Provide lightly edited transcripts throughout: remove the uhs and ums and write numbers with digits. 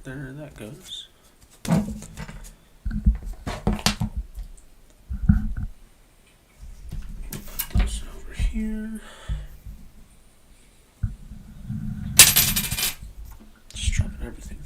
there that goes. Put this over here. Just dropping everything.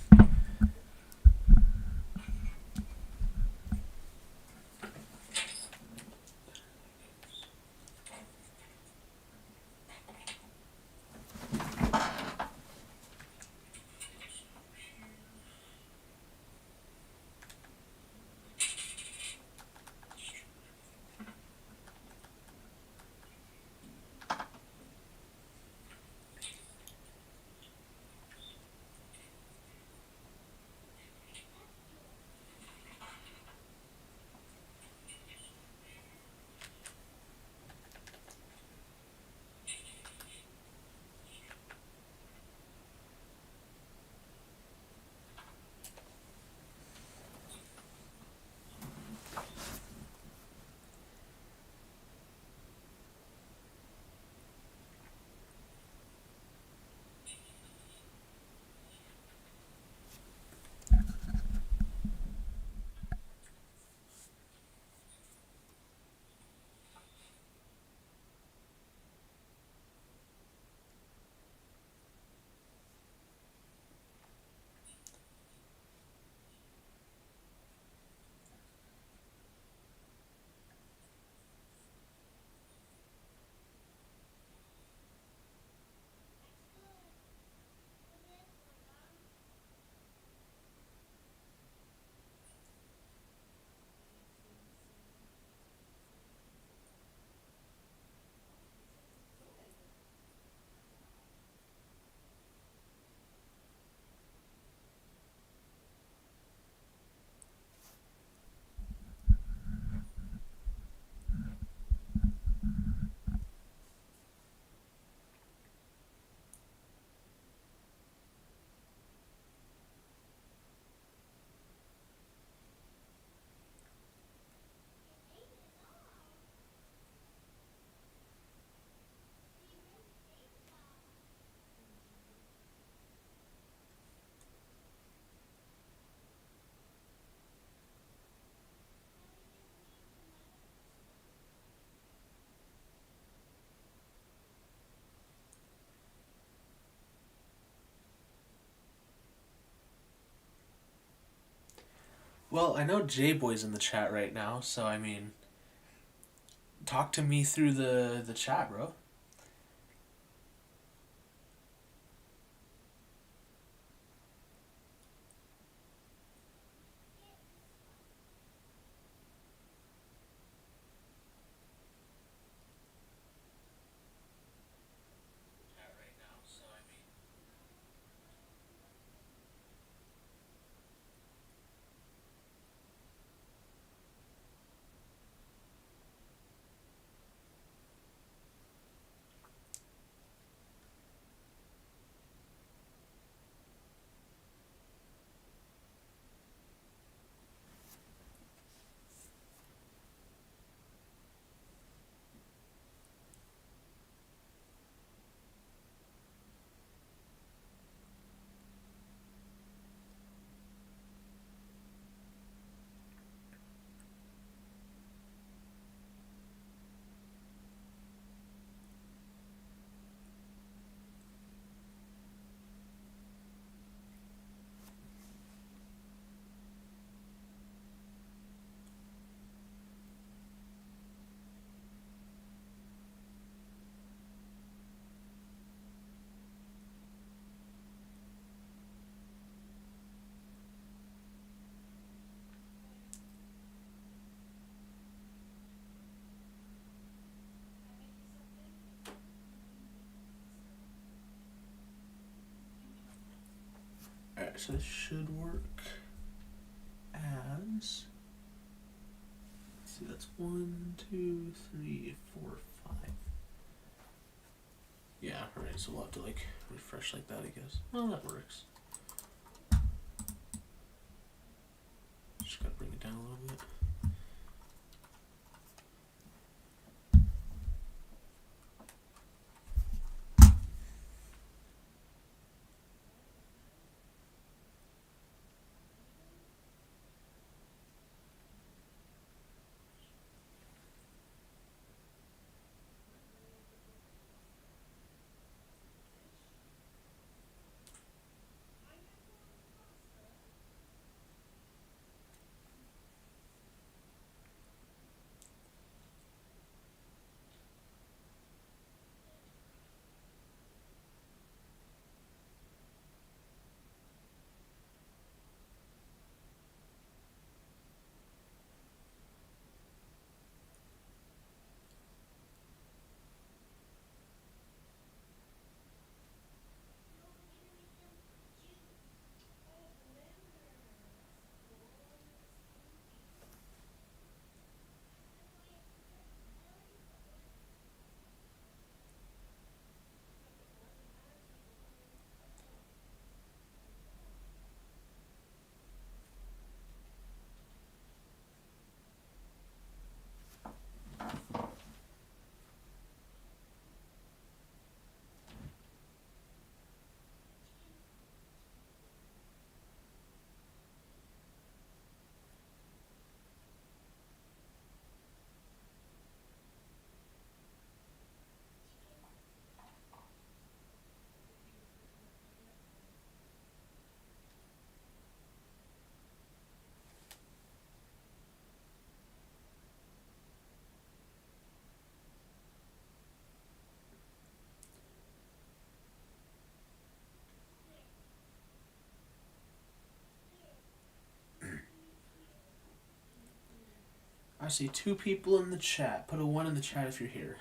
Well, I know J-Boy's in the chat right now, so I mean, talk to me through the chat, bro. Alright, so this should work as. Let's see, that's 1, 2, 3, 4, 5. Yeah, alright, so we'll have to like refresh like that, I guess. Well, that works. Just gotta bring it down a little bit. see 2 people in the chat. Put a 1 in the chat if you're here.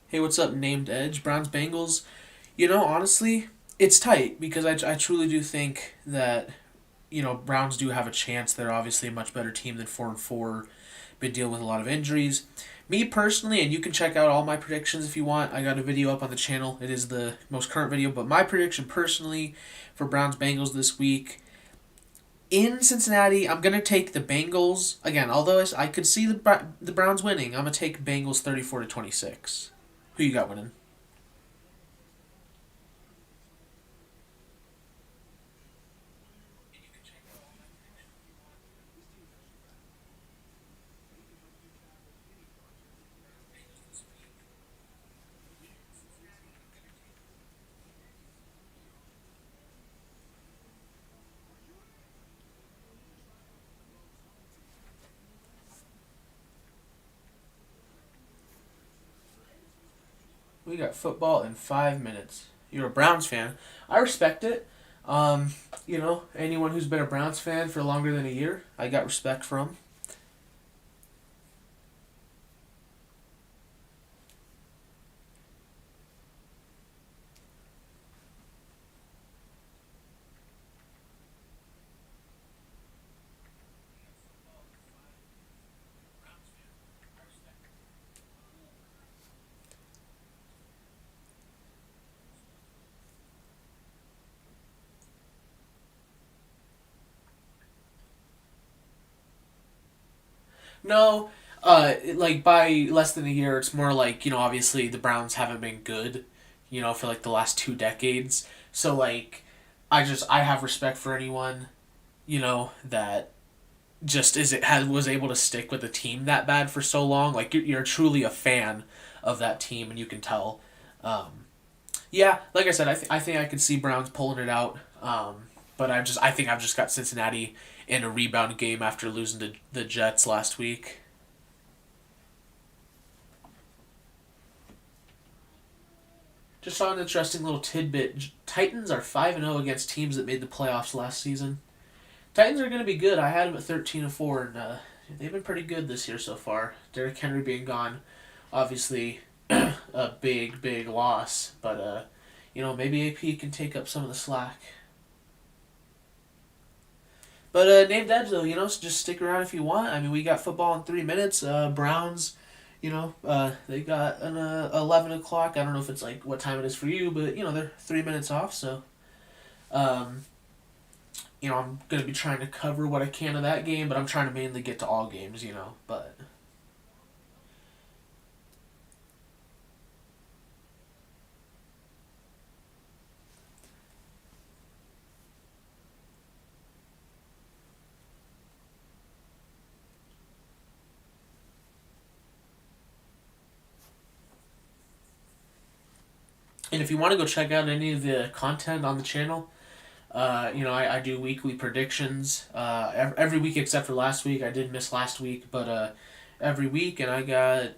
Hey, what's up, named Edge? Browns Bengals. Honestly, it's tight because I truly do think that Browns do have a chance. They're obviously a much better team than 4-4. Been dealing with a lot of injuries. Me personally, and you can check out all my predictions if you want. I got a video up on the channel. It is the most current video, but my prediction personally for Browns Bengals this week in Cincinnati, I'm gonna take the Bengals again. Although I could see the Browns winning, I'm gonna take Bengals 34-26. Who you got winning? We got football in 5 minutes. You're a Browns fan. I respect it. Um, anyone who's been a Browns fan for longer than a year, I got respect from. No, like by less than a year, it's more like obviously the Browns haven't been good, for like the last 2 decades. So like, I have respect for anyone, that just is it has was able to stick with the team that bad for so long. Like you're truly a fan of that team, and you can tell. Um, yeah, like I said, I think I could see Browns pulling it out. But I think I've just got Cincinnati in a rebound game after losing to the Jets last week. Just saw an interesting little tidbit. Titans are 5-0 against teams that made the playoffs last season. Titans are going to be good. I had them at 13-4, and they've been pretty good this year so far. Derrick Henry being gone, obviously, a big, big loss. But maybe AP can take up some of the slack. But named Edge though, so just stick around if you want. I mean, we got football in 3 minutes. Browns, they got an 11 o'clock. I don't know if it's like what time it is for you, but they're 3 minutes off. So, um, I'm gonna be trying to cover what I can of that game, but I'm trying to mainly get to all games. But and if you want to go check out any of the content on the channel, I do weekly predictions every week except for last week. I did miss last week, but every week, and I got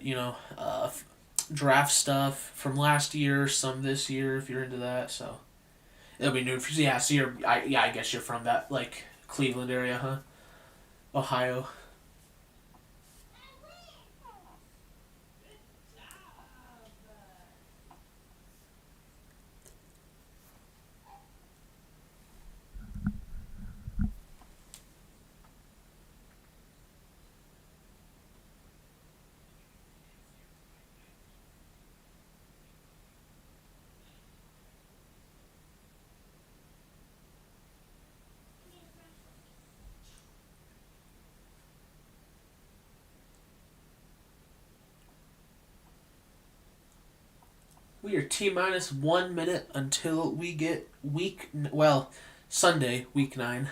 draft stuff from last year, some this year if you're into that. So it'll be new for you. Yeah. So I guess you're from that like Cleveland area, huh? Ohio. We are T minus 1 minute until we get Sunday, week 9.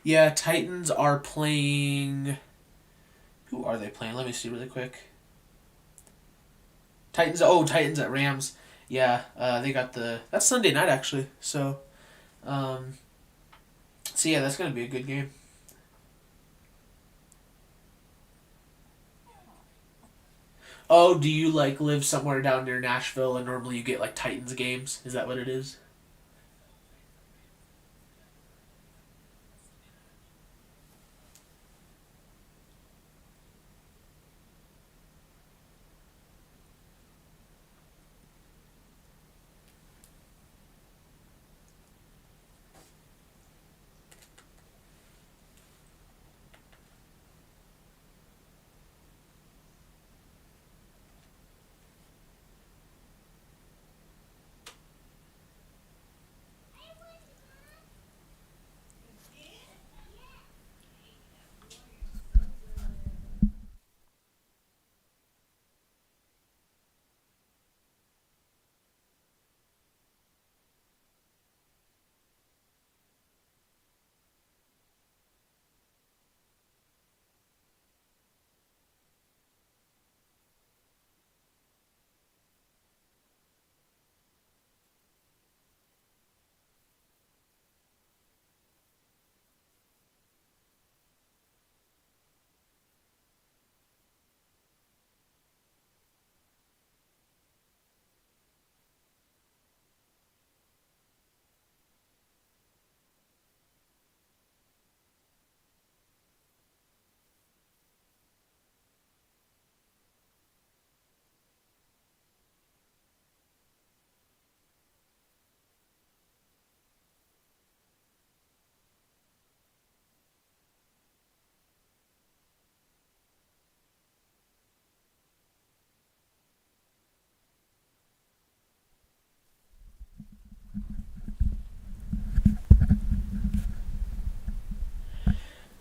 Yeah, Titans are playing. Who are they playing? Let me see really quick. Titans. Oh, Titans at Rams. Yeah, they got that's Sunday night actually. Um, so yeah, that's gonna be a good game. Oh, do you like live somewhere down near Nashville and normally you get like Titans games? Is that what it is?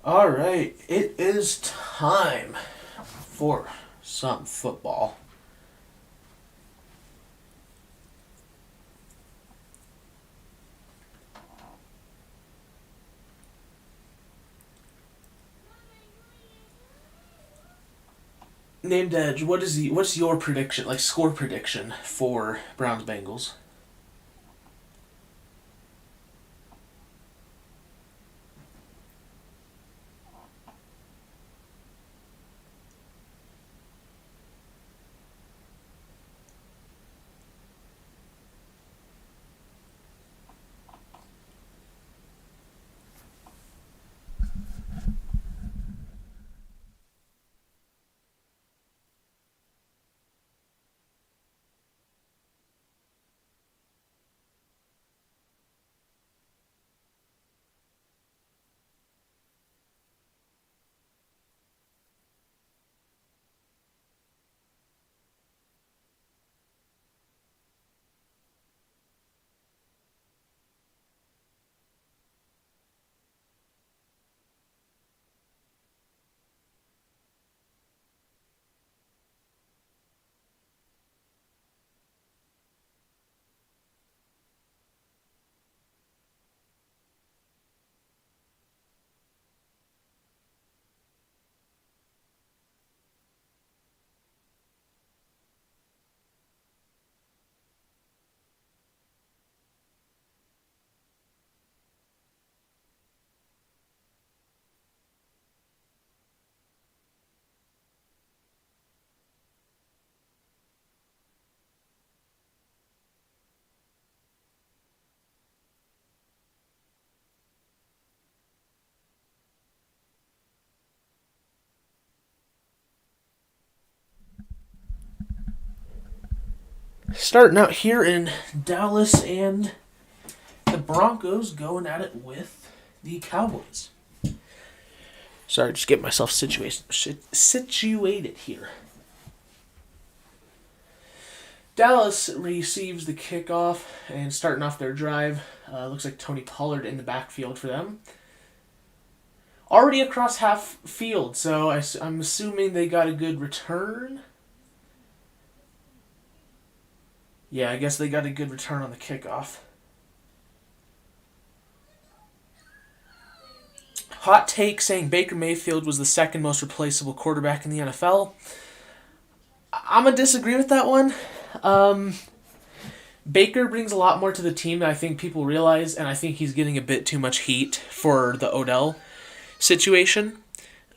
All right, it is time for some football. Named Edge, what's your prediction, like score prediction for Browns Bengals? Starting out here in Dallas, and the Broncos going at it with the Cowboys. Sorry, just get myself situated here. Dallas receives the kickoff and starting off their drive. Looks like Tony Pollard in the backfield for them. Already across half field, so I'm assuming they got a good return. Yeah, I guess they got a good return on the kickoff. Hot take saying Baker Mayfield was the second most replaceable quarterback in the NFL. I'm going to disagree with that one. Baker brings a lot more to the team than I think people realize, and I think he's getting a bit too much heat for the Odell situation.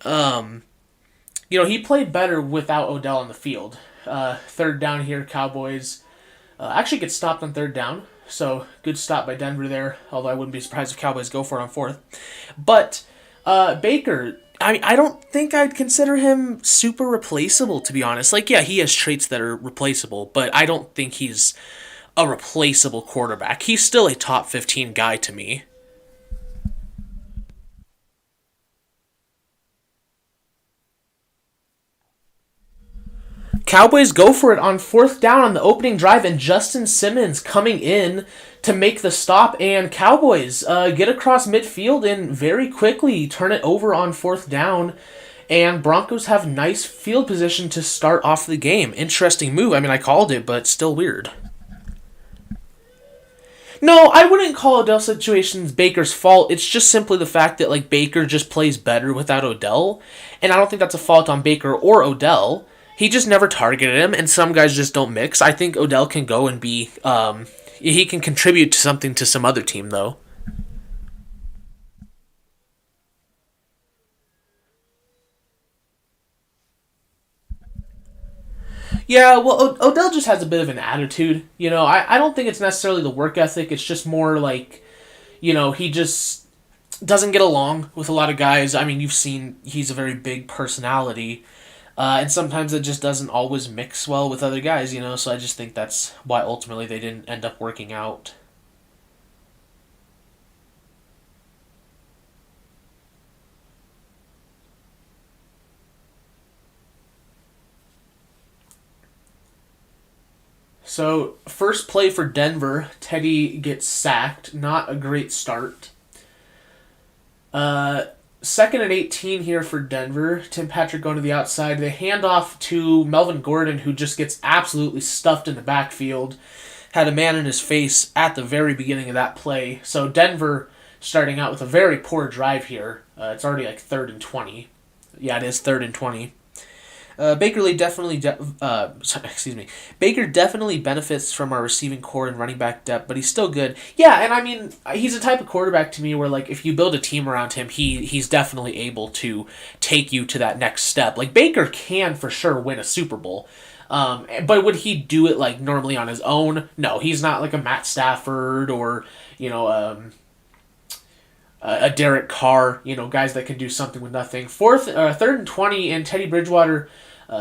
He played better without Odell on the field. Third down here, Cowboys actually get stopped on third down, so good stop by Denver there, although I wouldn't be surprised if Cowboys go for it on fourth. But Baker, I don't think I'd consider him super replaceable, to be honest. Like, yeah, he has traits that are replaceable, but I don't think he's a replaceable quarterback. He's still a top 15 guy to me. Cowboys go for it on fourth down on the opening drive, and Justin Simmons coming in to make the stop, and Cowboys get across midfield and very quickly turn it over on fourth down, and Broncos have nice field position to start off the game. Interesting move. I mean, I called it, but still weird. No, I wouldn't call Odell situations Baker's fault. It's just simply the fact that like Baker just plays better without Odell, and I don't think that's a fault on Baker or Odell. He just never targeted him, and some guys just don't mix. I think Odell can go and be he can contribute to something to some other team though. Yeah, well, Odell just has a bit of an attitude. I don't think it's necessarily the work ethic. It's just more like, he just doesn't get along with a lot of guys. I mean, you've seen he's a very big personality, and sometimes it just doesn't always mix well with other guys. So I just think that's why ultimately they didn't end up working out. So, first play for Denver, Teddy gets sacked. Not a great start. Second and 18 here for Denver. Tim Patrick going to the outside. They hand off to Melvin Gordon, who just gets absolutely stuffed in the backfield. Had a man in his face at the very beginning of that play. So Denver starting out with a very poor drive here. It's already like 3rd and 20. Yeah, it is 3rd and 20. Baker definitely benefits from our receiving core and running back depth, but he's still good. Yeah, and I mean, he's a type of quarterback to me where, like, if you build a team around him, he's definitely able to take you to that next step. Like, Baker can for sure win a Super Bowl. But would he do it like normally on his own? No, he's not like a Matt Stafford or a Derek Carr. Guys that can do something with nothing. 3rd and 20, and Teddy Bridgewater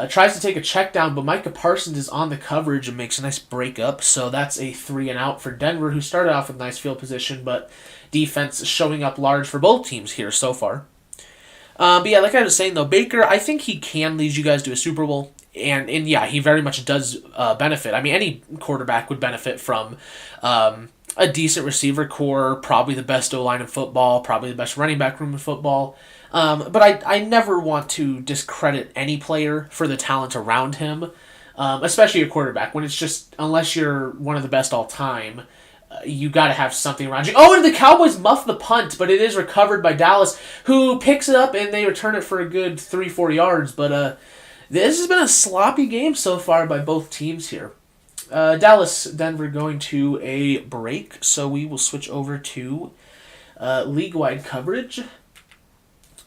tries to take a check down, but Micah Parsons is on the coverage and makes a nice breakup. So that's a 3 and out for Denver, who started off with nice field position, but defense showing up large for both teams here so far. But yeah, like I was saying though, Baker, I think he can lead you guys to a Super Bowl. And yeah, he very much does benefit. I mean, any quarterback would benefit from a decent receiver core, probably the best O-line in football, probably the best running back room in football. But I never want to discredit any player for the talent around him, especially a quarterback, when it's just, unless you're one of the best all time, you got to have something around you. Oh, and the Cowboys muff the punt, but it is recovered by Dallas, who picks it up and they return it for a good 3-4 yards. But this has been a sloppy game so far by both teams here. Dallas, Denver going to a break, so we will switch over to league-wide coverage.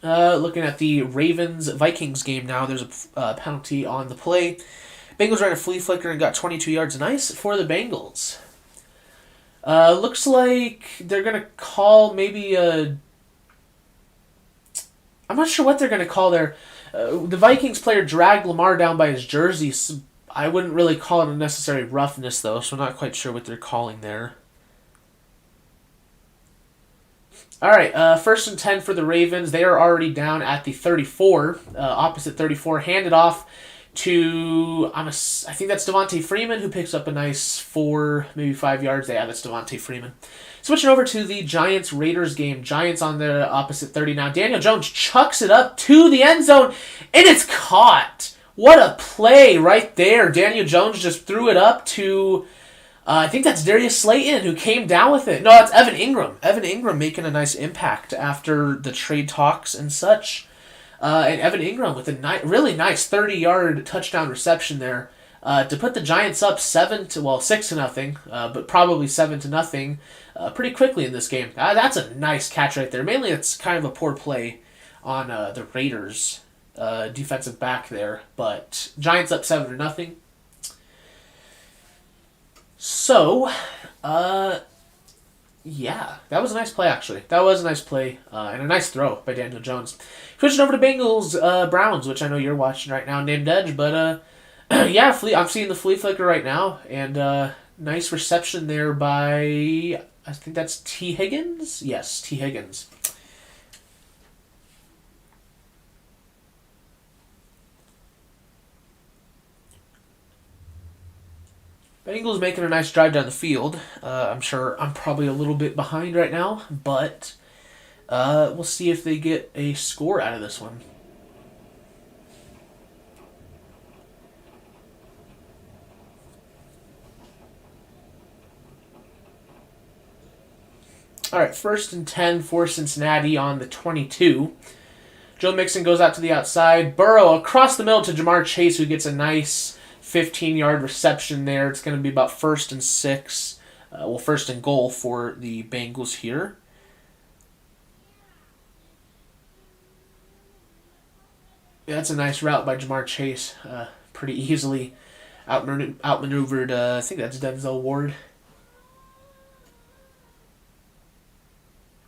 Looking at the Ravens-Vikings game now, there's a penalty on the play. Bengals ran a flea flicker and got 22 yards. Nice for the Bengals. Looks like they're going to call maybe a... I'm not sure what they're going to call there. The Vikings player dragged Lamar down by his jersey. So I wouldn't really call it unnecessary roughness, though, so I'm not quite sure what they're calling there. All right, 1st and 10 for the Ravens. They are already down at the 34, opposite 34. Handed off to, I think that's Devontae Freeman, who picks up a nice 4, maybe 5 yards. Yeah, that's Devontae Freeman. Switching over to the Giants-Raiders game. Giants on the opposite 30 now. Daniel Jones chucks it up to the end zone, and it's caught. What a play right there. Daniel Jones just threw it up to... I think that's Darius Slayton who came down with it. No, that's Evan Ingram. Evan Ingram making a nice impact after the trade talks and such. And Evan Ingram with a really nice 30-yard touchdown reception there to put the Giants up 6-0, but probably 7-0 pretty quickly in this game. That's a nice catch right there. Mainly it's kind of a poor play on the Raiders' defensive back there, but Giants up 7-0. So, yeah, that was a nice play, actually. That was a nice play, and a nice throw by Daniel Jones. Switching over to Bengals, Browns, which I know you're watching right now, named Edge, but, yeah, I'm seeing the flea flicker right now, and, nice reception there by, I think that's T. Higgins? Yes, T. Higgins. Bengals making a nice drive down the field. I'm sure I'm probably a little bit behind right now, but we'll see if they get a score out of this one. All right, 1st and 10 for Cincinnati on the 22. Joe Mixon goes out to the outside. Burrow across the middle to Jamar Chase, who gets a nice 15-yard reception there. It's going to be about 1st and 6. 1st and goal for the Bengals here. Yeah, that's a nice route by Jamar Chase. Pretty easily outmaneuvered, I think that's Denzel Ward.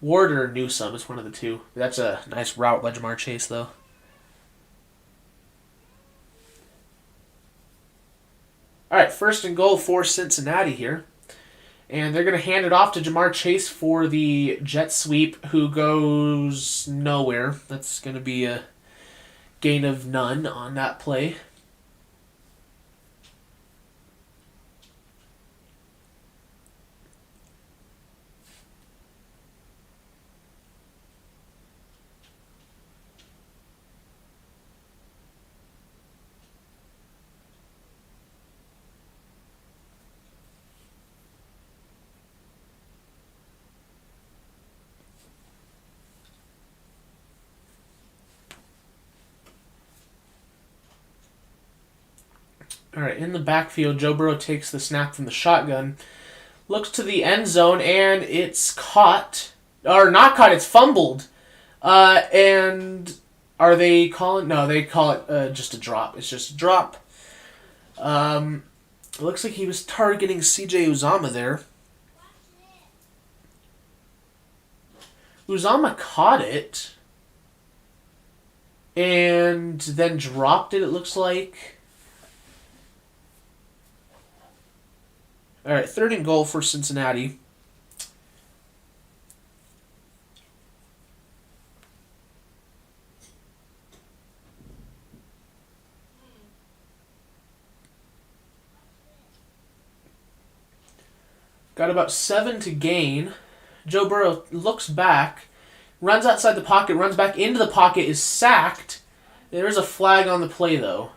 Ward or Newsome, it's one of the two. That's a nice route by Jamar Chase, though. All right, 1st and goal for Cincinnati here. And they're going to hand it off to Jamar Chase for the jet sweep, who goes nowhere. That's going to be a gain of none on that play. All right, in the backfield, Joe Burrow takes the snap from the shotgun, looks to the end zone, and it's caught. Or not caught, it's fumbled. And are they calling? No, they call it just a drop. It's just a drop. It looks like he was targeting CJ Uzama there. Uzama caught it and then dropped it, it looks like. All right, 3rd and goal for Cincinnati. Got about 7 to gain. Joe Burrow looks back, runs outside the pocket, runs back into the pocket, is sacked. There is a flag on the play, though.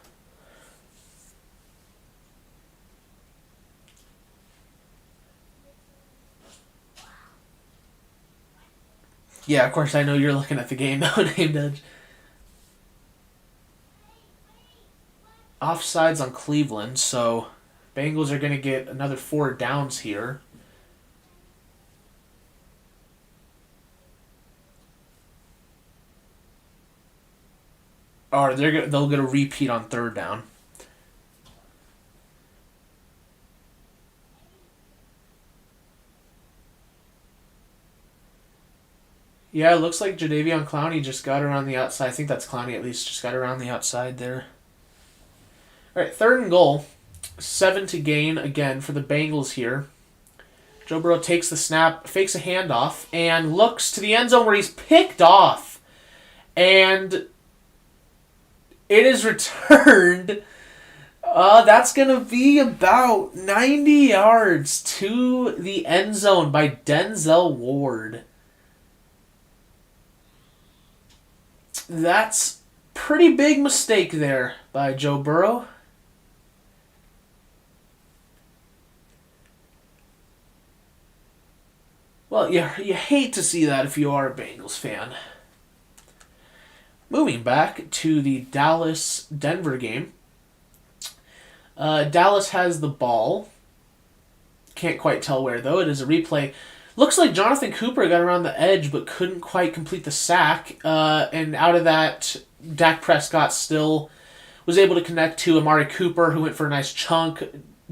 Yeah, of course, I know you're looking at the game now, named Edge. Offsides on Cleveland, so Bengals are going to get another 4 downs here. Or they'll get a repeat on 3rd down. Yeah, it looks like Jadeveon Clowney just got around the outside. I think that's Clowney at least, just got around the outside there. All right, 3rd and goal. 7 to gain again for the Bengals here. Joe Burrow takes the snap, fakes a handoff, and looks to the end zone where he's picked off. And it is returned. That's going to be about 90 yards to the end zone by Denzel Ward. That's pretty big mistake there by Joe Burrow. Well, you hate to see that if you are a Bengals fan. Moving back to the Dallas-Denver game. Dallas has the ball. Can't quite tell where, though. It is a replay. Looks like Jonathan Cooper got around the edge but couldn't quite complete the sack. And out of that, Dak Prescott still was able to connect to Amari Cooper, who went for a nice chunk.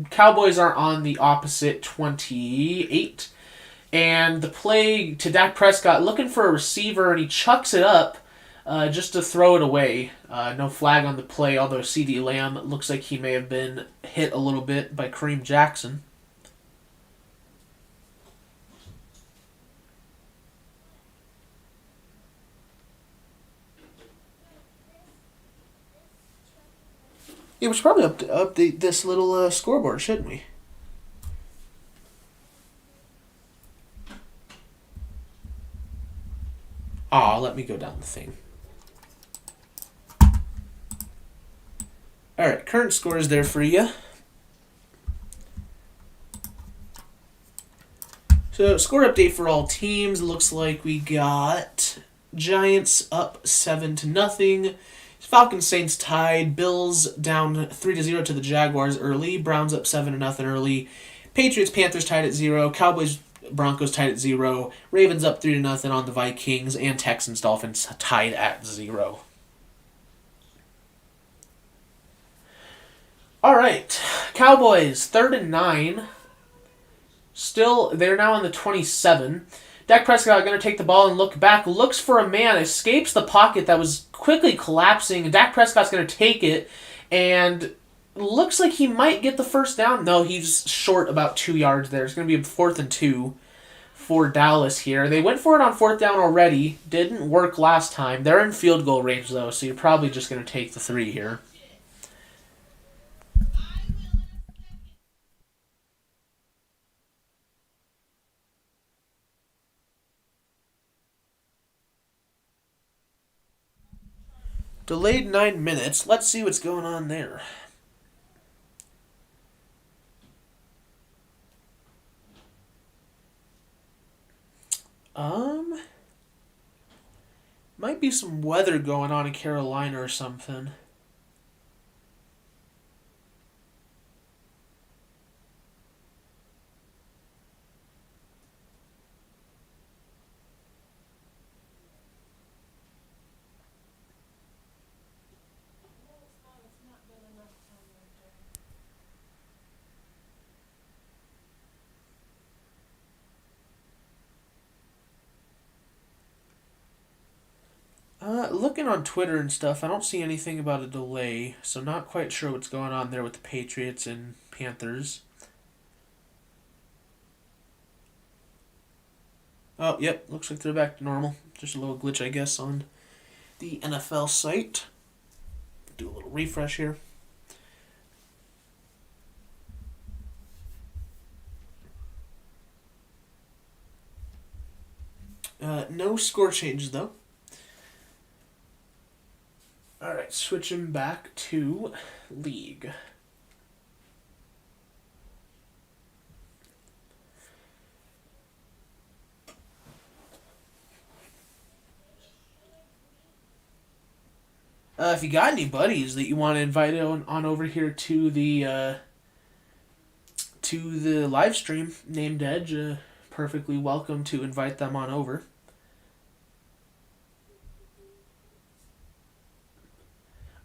Cowboys are on the opposite 28. And the play to Dak Prescott, looking for a receiver, and he chucks it up just to throw it away. No flag on the play, although CeeDee Lamb looks like he may have been hit a little bit by Kareem Jackson. Yeah, we should probably update this little scoreboard, shouldn't we? Let me go down the thing. Alright, current score is there for you. So, score update for all teams. Looks like we got Giants up 7-0. Falcons Saints tied. Bills down 3-0 to the Jaguars early. Browns up 7-0 early. Patriots Panthers tied at 0. Cowboys Broncos tied at 0. Ravens up 3-0 on the Vikings, and Texans Dolphins tied at 0. All right, Cowboys 3rd and 9. Still, they're now on the 27. Dak Prescott going to take the ball and look back. Looks for a man. Escapes the pocket that was quickly collapsing. Dak Prescott's going to take it. And looks like he might get the first down. No, he's short about 2 yards there. It's going to be a 4th and 2 for Dallas here. They went for it on 4th down already. Didn't work last time. They're in field goal range, though, so you're probably just going to take the 3 here. Delayed 9 minutes. Let's see what's going on there. Might be some weather going on in Carolina or something. Looking on Twitter and stuff, I don't see anything about a delay, so not quite sure what's going on there with the Patriots and Panthers. Oh, yep, looks like they're back to normal. Just a little glitch, I guess, on the NFL site. Do a little refresh here. No score changes, though. Alright, switching back to League. If you got any buddies that you want to invite on over here to the live stream, Named Edge, perfectly welcome to invite them on over.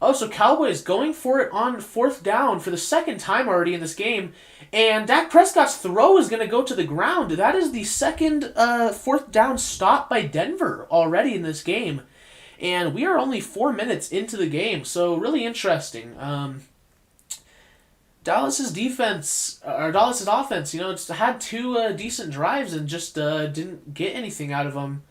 Oh, so Cowboys going for it on fourth down for the second time already in this game. And Dak Prescott's throw is going to go to the ground. That is the second fourth down stop by Denver already in this game. And we are only 4 minutes into the game, so really interesting. Dallas's defense, or Dallas's offense, it's had two decent drives and just didn't get anything out of them.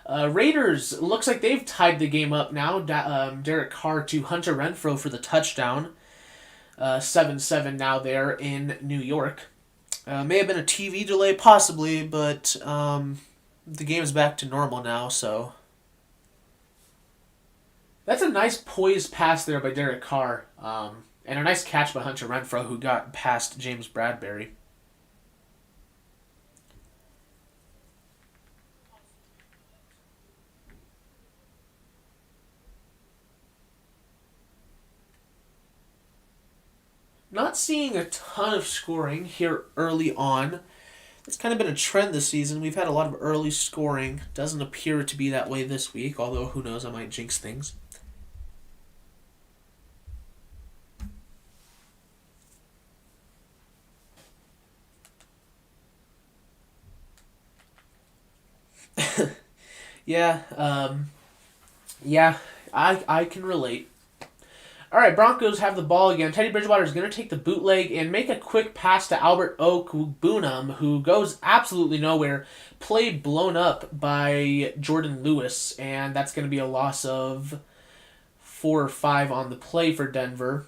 Raiders, looks like they've tied the game up now. Derek Carr to Hunter Renfrow for the touchdown. 7-7 now there in New York. May have been a TV delay, possibly, but the game's back to normal now, so... That's a nice poised pass there by Derek Carr, and a nice catch by Hunter Renfrow, who got past James Bradbury. Not seeing a ton of scoring here early on. It's kind of been a trend this season. We've had a lot of early scoring. Doesn't appear to be that way this week, although who knows, I might jinx things. Yeah, I can relate. All right, Broncos have the ball again. Teddy Bridgewater is going to take the bootleg and make a quick pass to Albert Okwuegbunam, who goes absolutely nowhere. Play blown up by Jordan Lewis, and that's going to be a loss of 4 or 5 on the play for Denver.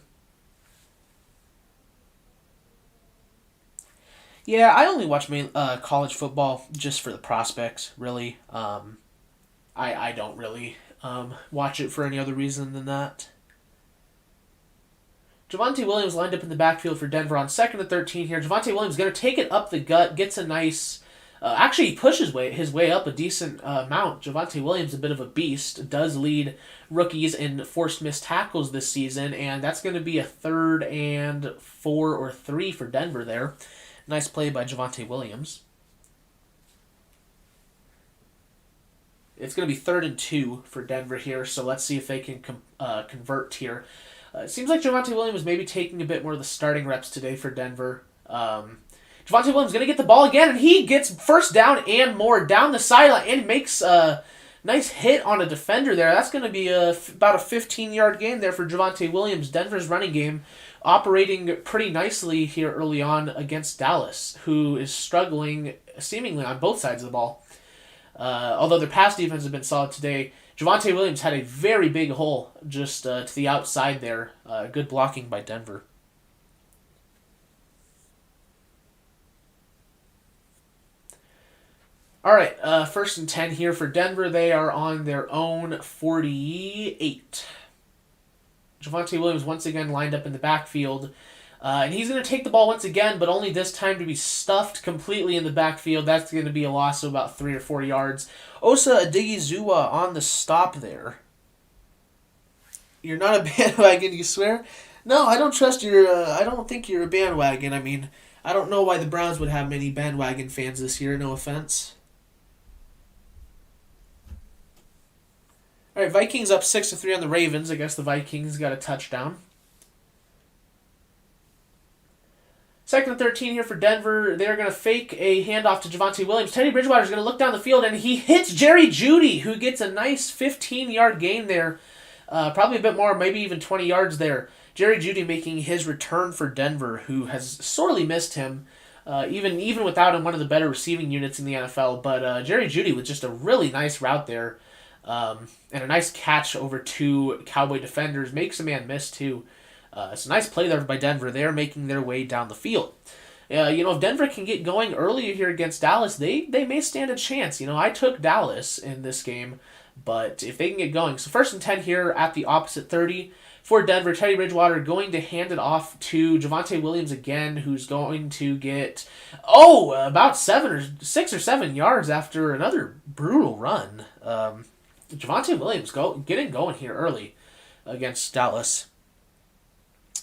Yeah, I only watch college football just for the prospects, really. I don't really watch it for any other reason than that. Javonte Williams lined up in the backfield for Denver on 2nd and 13 here. Javonte Williams going to take it up the gut, gets a nice... actually, he pushes his way up a decent amount. Javonte Williams, a bit of a beast, does lead rookies in forced missed tackles this season, and that's going to be a 3rd and 4 or 3 for Denver there. Nice play by Javonte Williams. It's going to be 3rd and 2 for Denver here, so let's see if they can convert here. It seems like Javonte Williams may be taking a bit more of the starting reps today for Denver. Javonte Williams going to get the ball again, and he gets first down and more down the sideline and makes a nice hit on a defender there. That's going to be about a 15-yard gain there for Javonte Williams. Denver's running game operating pretty nicely here early on against Dallas, who is struggling seemingly on both sides of the ball. Although their pass defense has been solid today, Javonte Williams had a very big hole just to the outside there. Good blocking by Denver. All right, 1st and 10 here for Denver. They are on their own 48. Javonte Williams once again lined up in the backfield. And he's going to take the ball once again, but only this time to be stuffed completely in the backfield. That's going to be a loss of about 3 or 4 yards. Osa Odighizuwa on the stop there. You're not a bandwagon, you swear? No, I don't trust your... I don't think you're a bandwagon. I mean, I don't know why the Browns would have many bandwagon fans this year, no offense. All right, Vikings up 6-3 on the Ravens. I guess the Vikings got a touchdown. 2nd and 13 here for Denver. They're going to fake a handoff to Javonte Williams. Teddy Bridgewater's going to look down the field, and he hits Jerry Jeudy, who gets a nice 15-yard gain there. Probably a bit more, maybe even 20 yards there. Jerry Jeudy making his return for Denver, who has sorely missed him, even without him, one of the better receiving units in the NFL. But Jerry Jeudy with just a really nice route there, and a nice catch over two Cowboy defenders. Makes a man miss, too. It's a nice play there by Denver. They're making their way down the field. If Denver can get going earlier here against Dallas, they may stand a chance. I took Dallas in this game, but if they can get going. So 1st and 10 here at the opposite 30 for Denver. Teddy Bridgewater going to hand it off to Javonte Williams again, who's going to get, about 6 or 7 yards after another brutal run. Javonte Williams getting going here early against Dallas.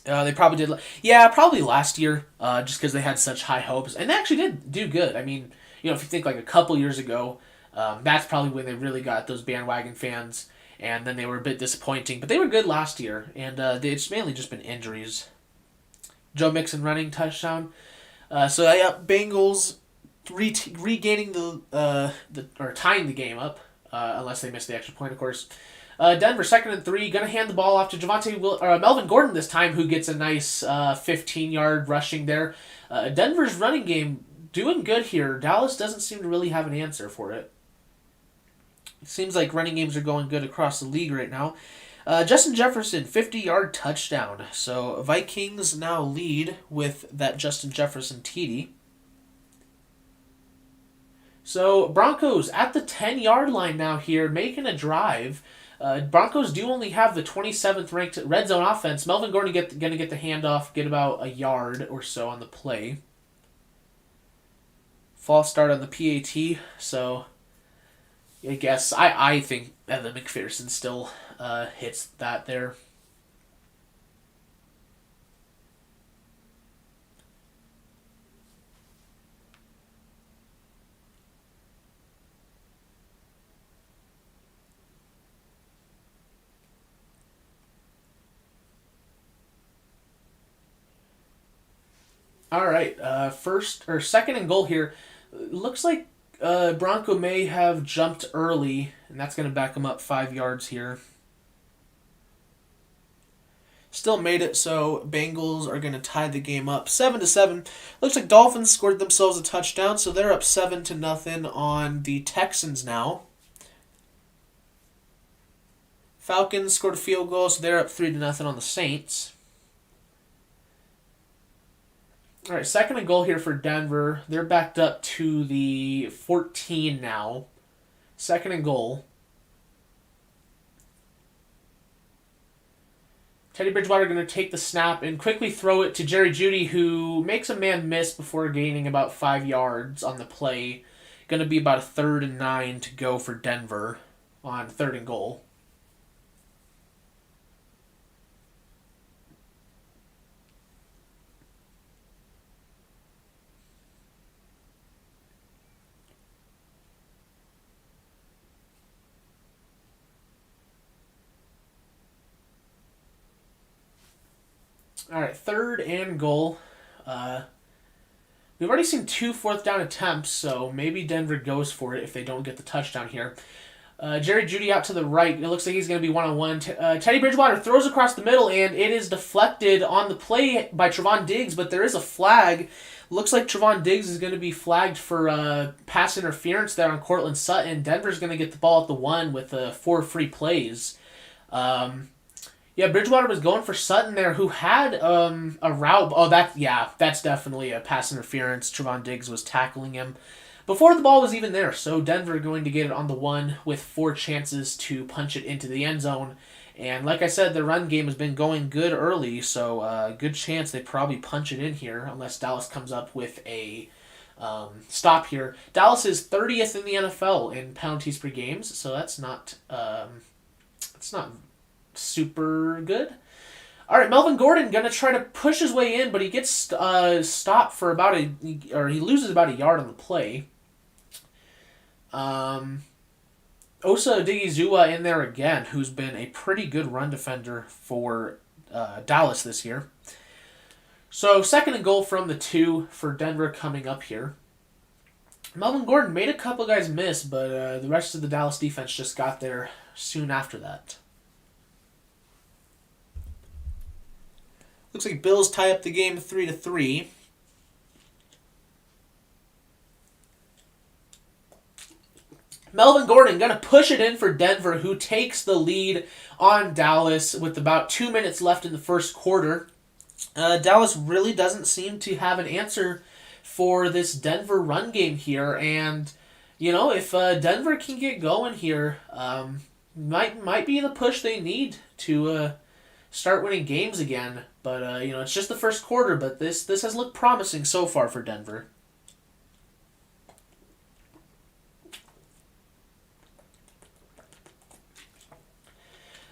They probably did, probably last year, just because they had such high hopes, and they actually did do good. I mean, if you think like a couple years ago, that's probably when they really got those bandwagon fans, and then they were a bit disappointing, but they were good last year, and it's mainly just been injuries. Joe Mixon running touchdown. Bengals regaining or tying the game up, unless they missed the extra point, of course. Denver 2nd and 3, gonna hand the ball off to Melvin Gordon this time, who gets a nice 15-yard rushing there. Denver's running game doing good here. Dallas doesn't seem to really have an answer for it. It seems like running games are going good across the league right now. Justin Jefferson, 50-yard touchdown. So Vikings now lead with that Justin Jefferson TD. So Broncos at the 10-yard line now here, making a drive. Broncos do only have the 27th ranked red zone offense. Melvin Gordon going to get the handoff, get about a yard or so on the play. False start on the PAT, so I guess I think Evan McPherson still hits that there. All right, 2nd and goal here. Looks like Bronco may have jumped early, and that's going to back him up 5 yards here. Still made it, so Bengals are going to tie the game up 7-7. Looks like Dolphins scored themselves a touchdown, so they're up 7-0 on the Texans now. Falcons scored a field goal, so they're up 3-0 on the Saints. All right, 2nd and goal here for Denver. They're backed up to the 14 now. 2nd and goal. Teddy Bridgewater going to take the snap and quickly throw it to Jerry Jeudy, who makes a man miss before gaining about 5 yards on the play. Going to be about a 3rd and 9 to go for Denver on 3rd and goal. All right, 3rd and goal. We've already seen 2 4th down attempts, so maybe Denver goes for it if they don't get the touchdown here. Jerry Jeudy out to the right. It looks like he's going to be one-on-one. Teddy Bridgewater throws across the middle, and it is deflected on the play by Trevon Diggs, but there is a flag. Looks like Trevon Diggs is going to be flagged for pass interference there on Cortland Sutton. Denver's going to get the ball at the 1 with 4 free plays. Bridgewater was going for Sutton there, who had a route. That's definitely a pass interference. Trevon Diggs was tackling him before the ball was even there. So Denver going to get it on the 1 with 4 chances to punch it into the end zone. And like I said, the run game has been going good early, so good chance they probably punch it in here unless Dallas comes up with a stop here. Dallas is 30th in the NFL in penalties per games, so that's not super good. All right, Melvin Gordon going to try to push his way in, but he gets stopped for he loses about a yard on the play. Osa Odighizuwa in there again, who's been a pretty good run defender for Dallas this year. So 2nd and goal from the 2 for Denver coming up here. Melvin Gordon made a couple guys miss, but the rest of the Dallas defense just got there soon after that. Looks like Bills tie up the game 3-3. Melvin Gordon going to push it in for Denver, who takes the lead on Dallas with about 2 minutes left in the first quarter. Dallas really doesn't seem to have an answer for this Denver run game here, and if Denver can get going here, might be the push they need to start winning games again. But it's just the first quarter, but this has looked promising so far for Denver.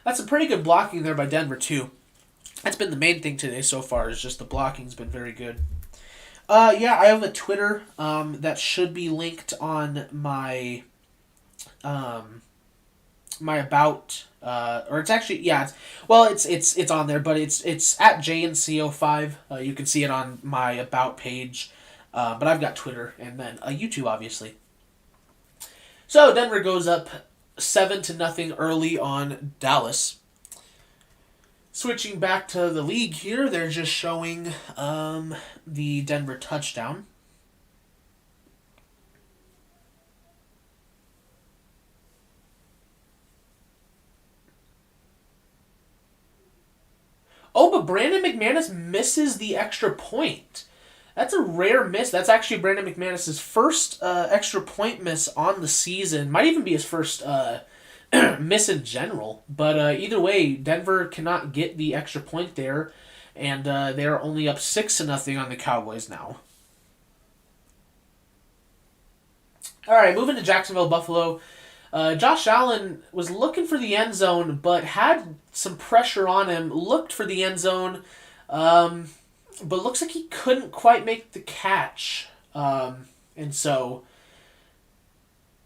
That's some pretty good blocking there by Denver too. That's been the main thing today so far, is just the blocking's been very good. Yeah, I have a Twitter that should be linked on my my about, or it's actually, yeah, it's on there, but it's at JNCO5. You can see it on my about page, but I've got Twitter and then YouTube, obviously. So Denver goes up 7-0 early on Dallas. Switching back to the league here, they're just showing the Denver touchdown. Oh, but Brandon McManus misses the extra point. That's a rare miss. That's actually Brandon McManus' first extra point miss on the season. Might even be his first miss in general. But either way, Denver cannot get the extra point there, and they're only up 6-0 on the Cowboys now. All right, moving to Jacksonville, Buffalo. Josh Allen was looking for the end zone, but had some pressure on him. Looked for the end zone, but looks like he couldn't quite make the catch. And so,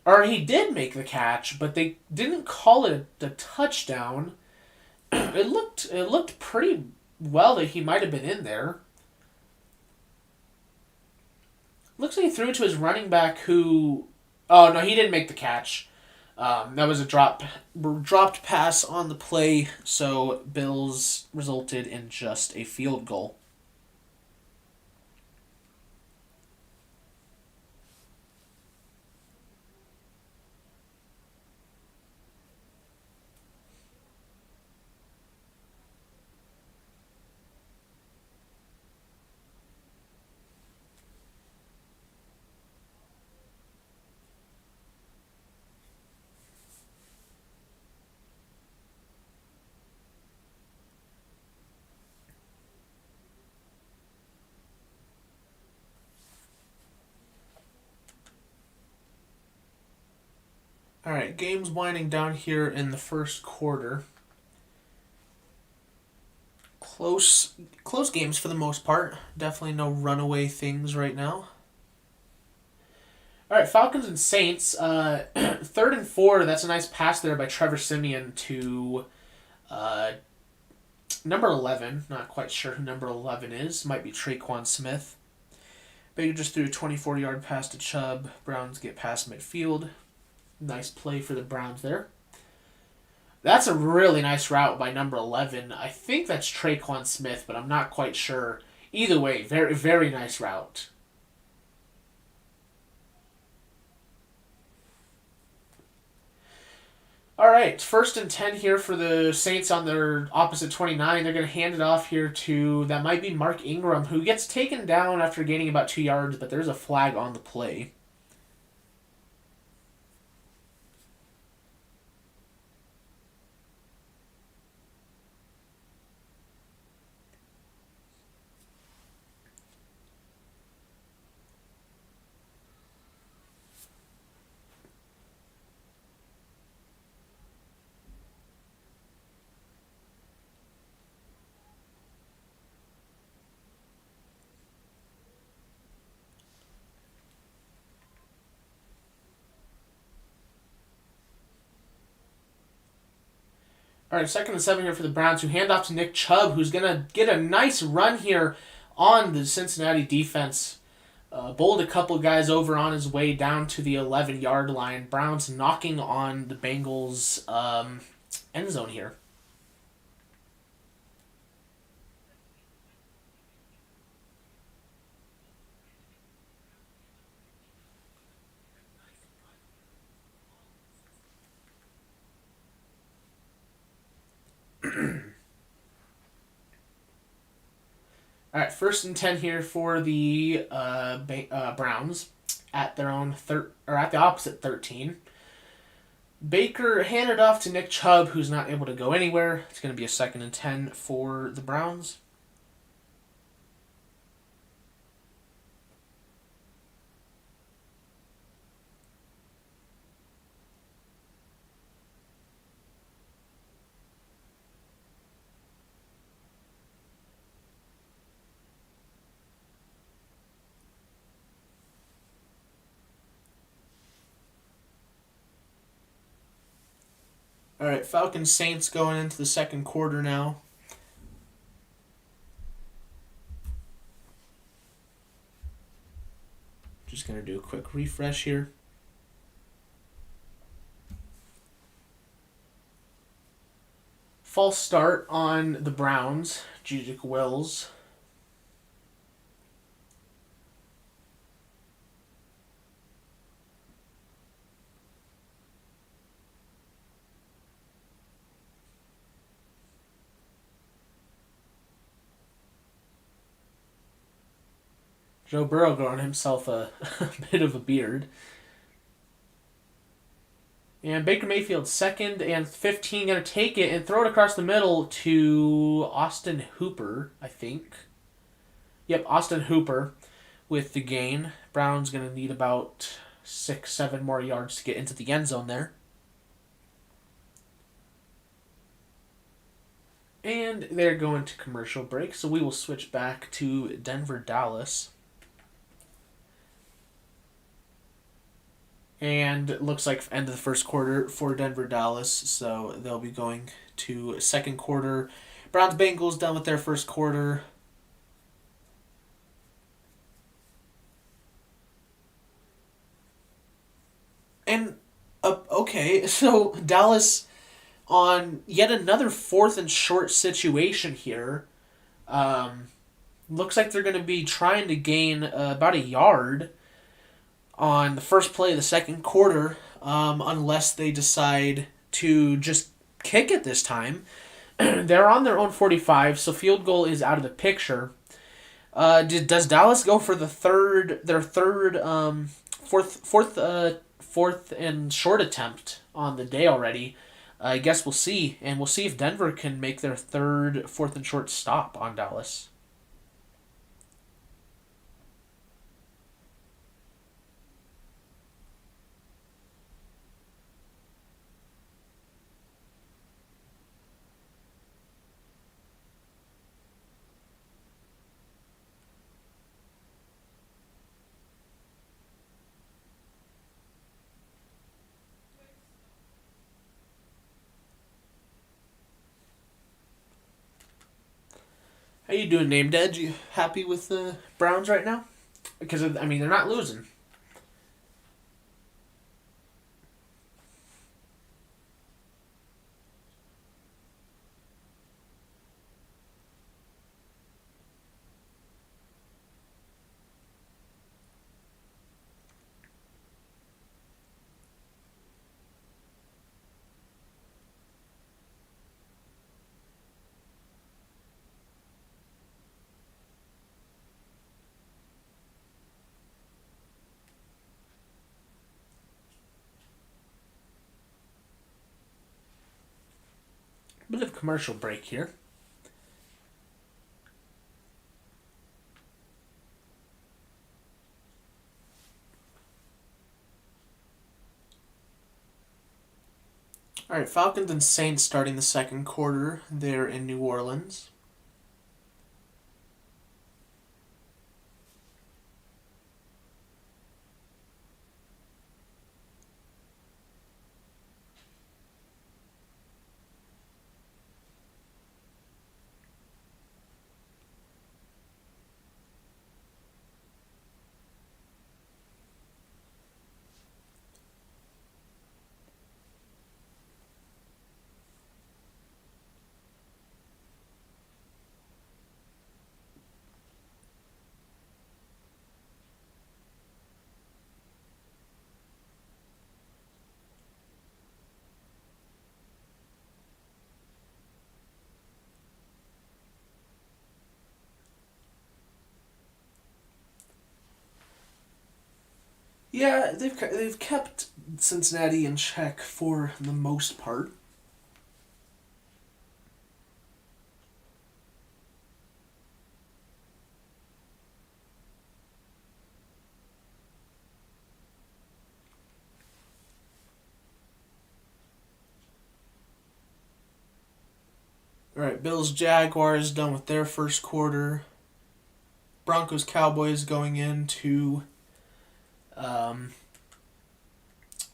or he did make the catch, but they didn't call it a touchdown. It looked pretty well that he might have been in there. Looks like he threw it to his running back, who... Oh, no, he didn't make the catch. That was a dropped pass on the play, so Bills resulted in just a field goal. All right, game's winding down here in the first quarter. Close games for the most part. Definitely no runaway things right now. All right, Falcons and Saints. 3rd and 4. That's a nice pass there by Trevor Siemian to number 11. Not quite sure who number 11 is. Might be Traquan Smith. Baker just threw a 24-yard pass to Chubb. Browns get past midfield. Nice play for the Browns there. That's a really nice route by number 11. I think that's Traquan Smith, but I'm not quite sure. Either way, very, very nice route. All right, 1st and 10 here for the Saints on their opposite 29. They're going to hand it off here to, that might be Mark Ingram, who gets taken down after gaining about 2 yards, but there's a flag on the play. All right, 2nd and 7 here for the Browns, who hand off to Nick Chubb, who's going to get a nice run here on the Cincinnati defense. Bowled a couple guys over on his way down to the 11-yard line. Browns knocking on the Bengals' end zone here. All right, 1st and 10 here for the Browns at their own or at the opposite 13. Baker handed off to Nick Chubb, who's not able to go anywhere. It's going to be a 2nd and 10 for the Browns. All right, Falcons Saints going into the second quarter now. Just going to do a quick refresh here. False start on the Browns. Jedrick Wills. Joe Burrow growing himself a bit of a beard. And Baker Mayfield, 2nd and 15, going to take it and throw it across the middle to Austin Hooper, I think. Yep, Austin Hooper with the gain. Brown's going to need about 6-7 more yards to get into the end zone there. And they're going to commercial break, so we will switch back to Denver, Dallas. And it looks like end of the first quarter for Denver, Dallas, so they'll be going to second quarter. Browns, Bengals done with their first quarter. And, okay, so Dallas on yet another 4th-and-short situation here. Looks like they're going to be trying to gain about a yard on the first play of the second quarter, unless they decide to just kick it this time. They're on their own 45, so field goal is out of the picture. Does Dallas go for their fourth and short attempt on the day already? I guess we'll see, and we'll see if Denver can make their third 4th-and-short stop on Dallas. How you doing, Named Edge? You happy with the Browns right now? Because, I mean, they're not losing. Bit of commercial break here. All right, Falcons and Saints starting the second quarter there in New Orleans. Yeah, they've kept Cincinnati in check for the most part. All right, Bills Jaguars done with their first quarter. Broncos Cowboys going into um,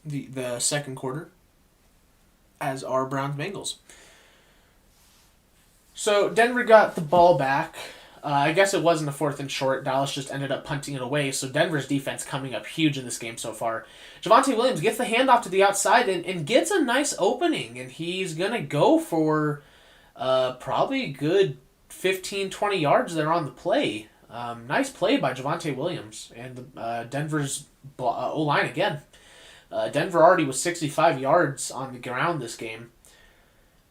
the second quarter, as are Browns Bengals. So Denver got the ball back. I guess it wasn't a fourth and short. Dallas just ended up punting it away. So Denver's defense coming up huge in this game so far. Javonte Williams gets the handoff to the outside and gets a nice opening. And he's going to go for probably a good 15, 20 yards there on the play. Nice play by Javonte Williams. And Denver's O-line again. Denver already was 65 yards on the ground this game.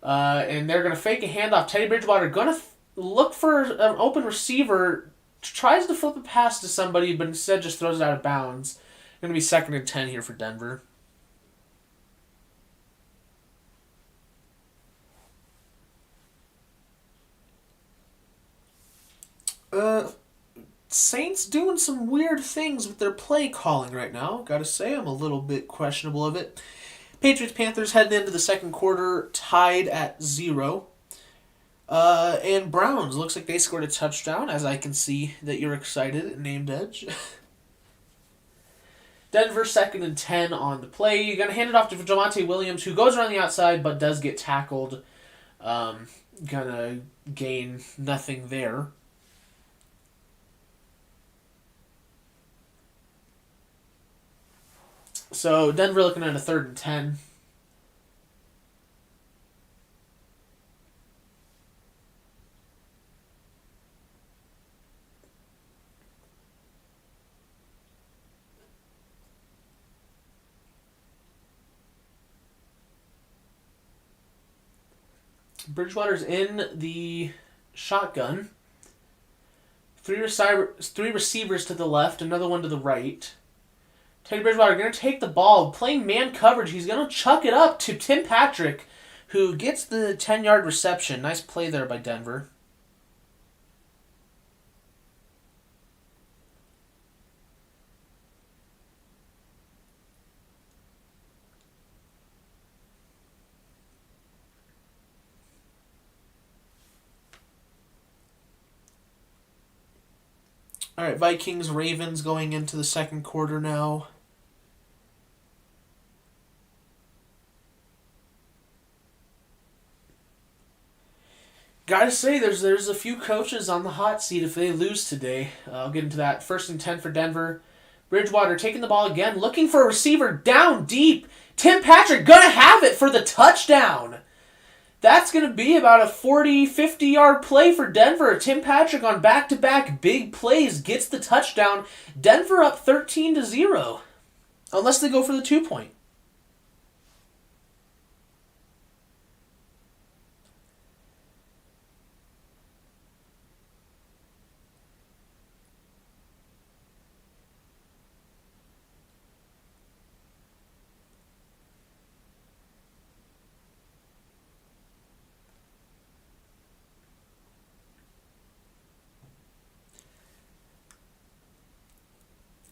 And they're going to fake a handoff. Teddy Bridgewater going to look for an open receiver, tries to flip a pass to somebody, but instead just throws it out of bounds. Going to be 2nd and 10 here for Denver. Saints doing some weird things with their play calling right now. Gotta say, I'm a little bit questionable of it. Patriots Panthers heading into the second quarter tied at 0. And Browns looks like they scored a touchdown, as I can see that you're excited, named Edge. Denver 2nd and 10 on the play. You're gonna hand it off to Javonte Williams, who goes around the outside but does get tackled. Gonna gain nothing there. So Denver looking at a 3rd and 10. Bridgewater's in the shotgun. Three receivers to the left, another one to the right. Teddy Bridgewater going to take the ball, playing man coverage. He's going to chuck it up to Tim Patrick, who gets the 10-yard reception. Nice play there by Denver. All right, Vikings Ravens going into the second quarter now. Gotta say, there's a few coaches on the hot seat if they lose today. I'll get into that. 1st and 10 for Denver. Bridgewater taking the ball again, looking for a receiver down deep. Tim Patrick gonna have it for the touchdown. That's going to be about a 40, 50-yard play for Denver. Tim Patrick on back-to-back big plays gets the touchdown. Denver up 13-0. Unless they go for the 2-point.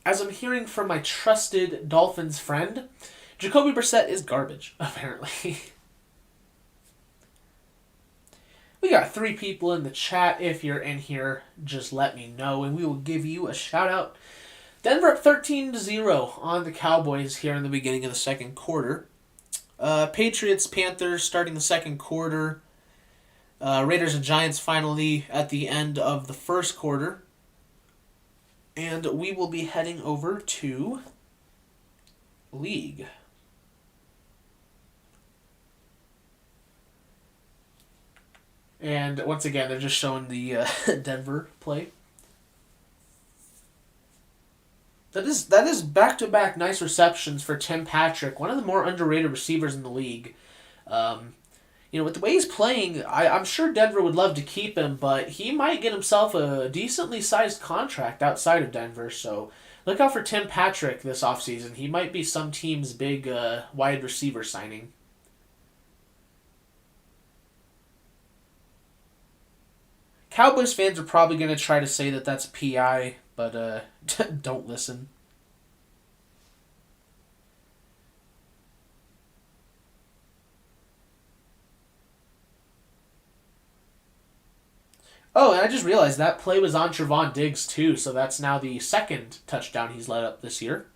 As I'm hearing from my trusted Dolphins friend, Jacoby Brissett is garbage, apparently. We got 3 people in the chat. If you're in here, just let me know, and we will give you a shout-out. Denver up 13-0 on the Cowboys here in the beginning of the second quarter. Patriots, Panthers starting the second quarter. Raiders and Giants finally at the end of the first quarter. And we will be heading over to League. And once again, they're just showing the Denver play. That is back-to-back nice receptions for Tim Patrick, one of the more underrated receivers in the league. With the way he's playing, I'm sure Denver would love to keep him, but he might get himself a decently sized contract outside of Denver. So Look out for Tim Patrick this offseason. He might be some team's big wide receiver signing. Cowboys fans are probably going to try to say that that's a PI, but don't listen. Oh, and I just realized that play was on Trevon Diggs too, so that's now the second touchdown he's let up this year.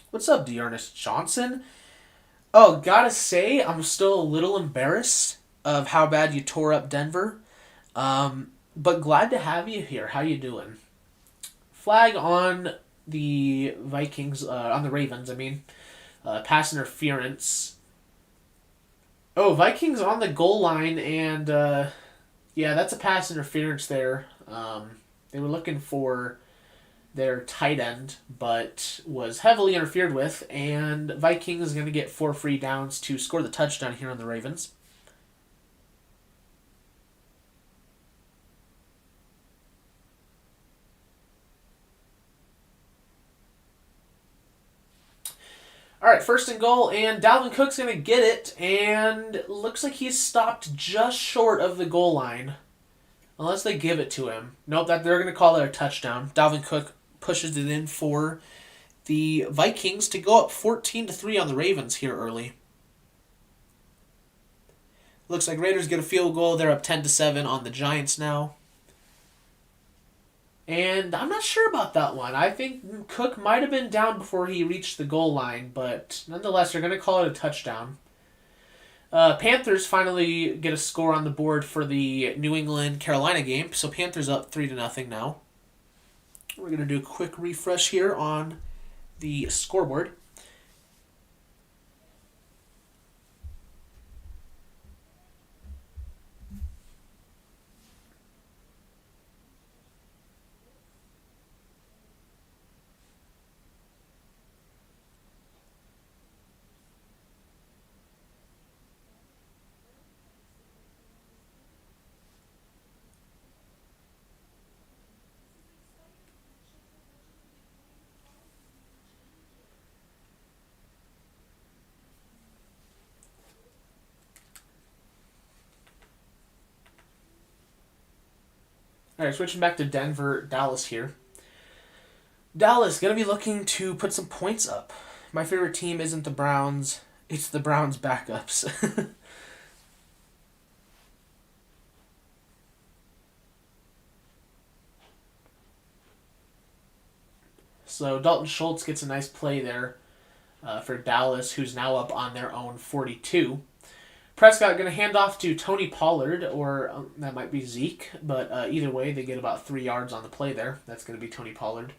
What's up, Dearness Johnson? Oh, gotta say, I'm still a little embarrassed of how bad you tore up Denver. But glad to have you here. How you doing? Flag on the Vikings, on the Ravens, I mean. Pass interference. Oh, Vikings on the goal line, and yeah, that's a pass interference there. They were looking for their tight end, but was heavily interfered with, and Vikings is going to get 4 free downs to score the touchdown here on the Ravens. All right, first and goal, and Dalvin Cook's going to get it, and looks like he's stopped just short of the goal line. Unless they give it to him. Nope, that they're going to call it a touchdown. Dalvin Cook pushes it in for the Vikings to go up 14-3 on the Ravens here early. Looks like Raiders get a field goal. They're up 10-7 on the Giants now. And I'm not sure about that one. I think Cook might have been down before he reached the goal line, but nonetheless, they're going to call it a touchdown. Panthers finally get a score on the board for the New England-Carolina game, so Panthers up 3-0 now. We're going to do a quick refresh here on the scoreboard. All right, switching back to Denver, Dallas here. Dallas going to be looking to put some points up. My favorite team isn't the Browns, it's the Browns' backups. So Dalton Schultz gets a nice play there for Dallas, who's now up on their own 42. Prescott going to hand off to Tony Pollard, or that might be Zeke, but either way, they get about 3 yards on the play there. That's going to be Tony Pollard.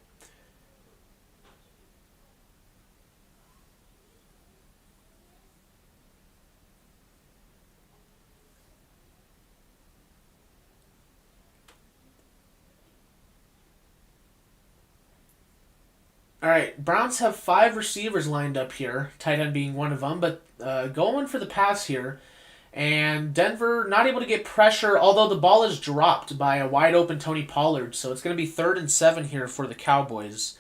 All right, Browns have 5 receivers lined up here, tight end being one of them, but going for the pass here. And Denver not able to get pressure, although the ball is dropped by a wide open Tony Pollard. So it's going to be 3rd and 7 here for the Cowboys.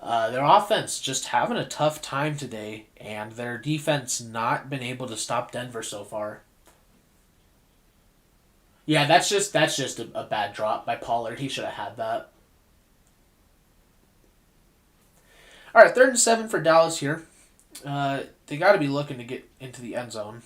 Their offense just having a tough time today, and their defense not been able to stop Denver so far. Yeah, that's just a bad drop by Pollard. He should have had that. All right, 3rd and 7 for Dallas here. They got to be looking to get into the end zone.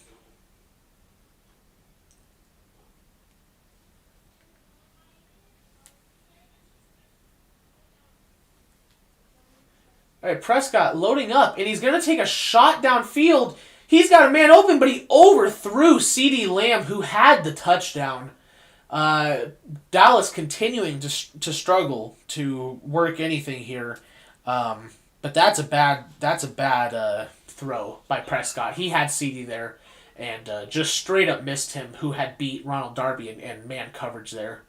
All right, Prescott loading up, and he's going to take a shot downfield. He's got a man open, but he overthrew CeeDee Lamb, who had the touchdown. Dallas continuing to struggle to work anything here. But that's a bad throw by Prescott. He had CeeDee there and just straight up missed him, who had beat Ronald Darby and man coverage there.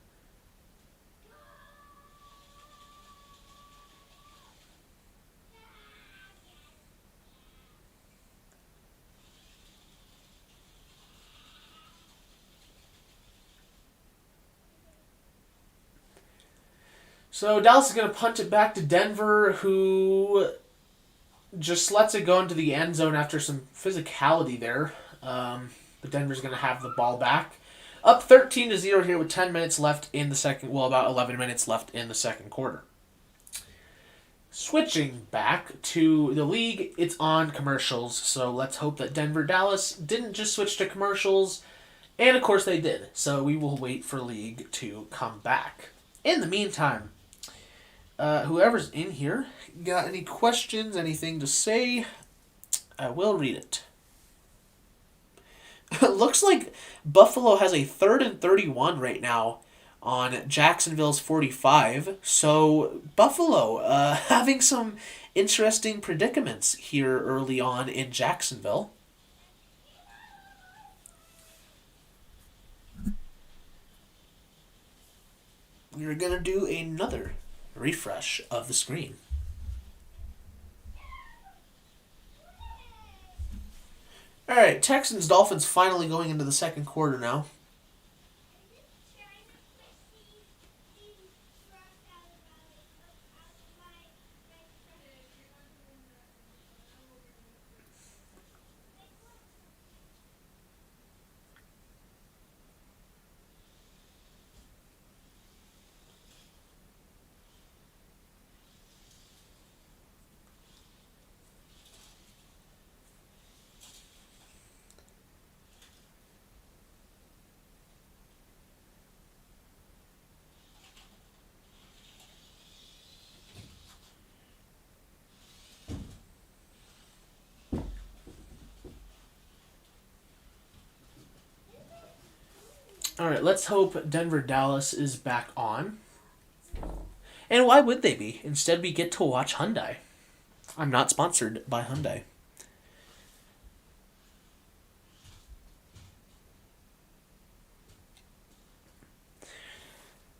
So Dallas is going to punt it back to Denver, who just lets it go into the end zone after some physicality there. But Denver's going to have the ball back. Up 13-0 here with 10 minutes left in the second, well, about 11 minutes left in the second quarter. Switching back to the league, it's on commercials, so let's hope that Denver-Dallas didn't just switch to commercials, and of course they did, so we will wait for league to come back. In the meantime, whoever's in here, got any questions, anything to say, I will read it. Looks like Buffalo has a 3rd and 31 right now on Jacksonville's 45. So Buffalo having some interesting predicaments here early on in Jacksonville. We're going to do another refresh of the screen. All right, Texans-Dolphins finally going into the second quarter now. All right, let's hope Denver-Dallas is back on. And why would they be? Instead, we get to watch Hyundai. I'm not sponsored by Hyundai.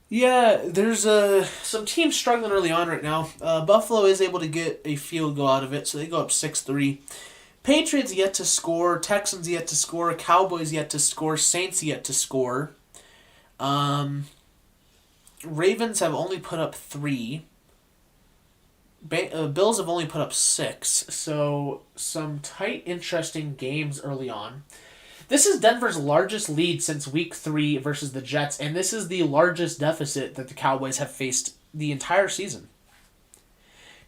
Yeah, there's some teams struggling early on right now. Buffalo is able to get a field goal out of it, so they go up 6-3. Patriots yet to score, Texans yet to score, Cowboys yet to score, Saints yet to score. Ravens have only put up 3. Bills have only put up 6. So some tight, interesting games early on. This is Denver's largest lead since Week 3 versus the Jets, and this is the largest deficit that the Cowboys have faced the entire season.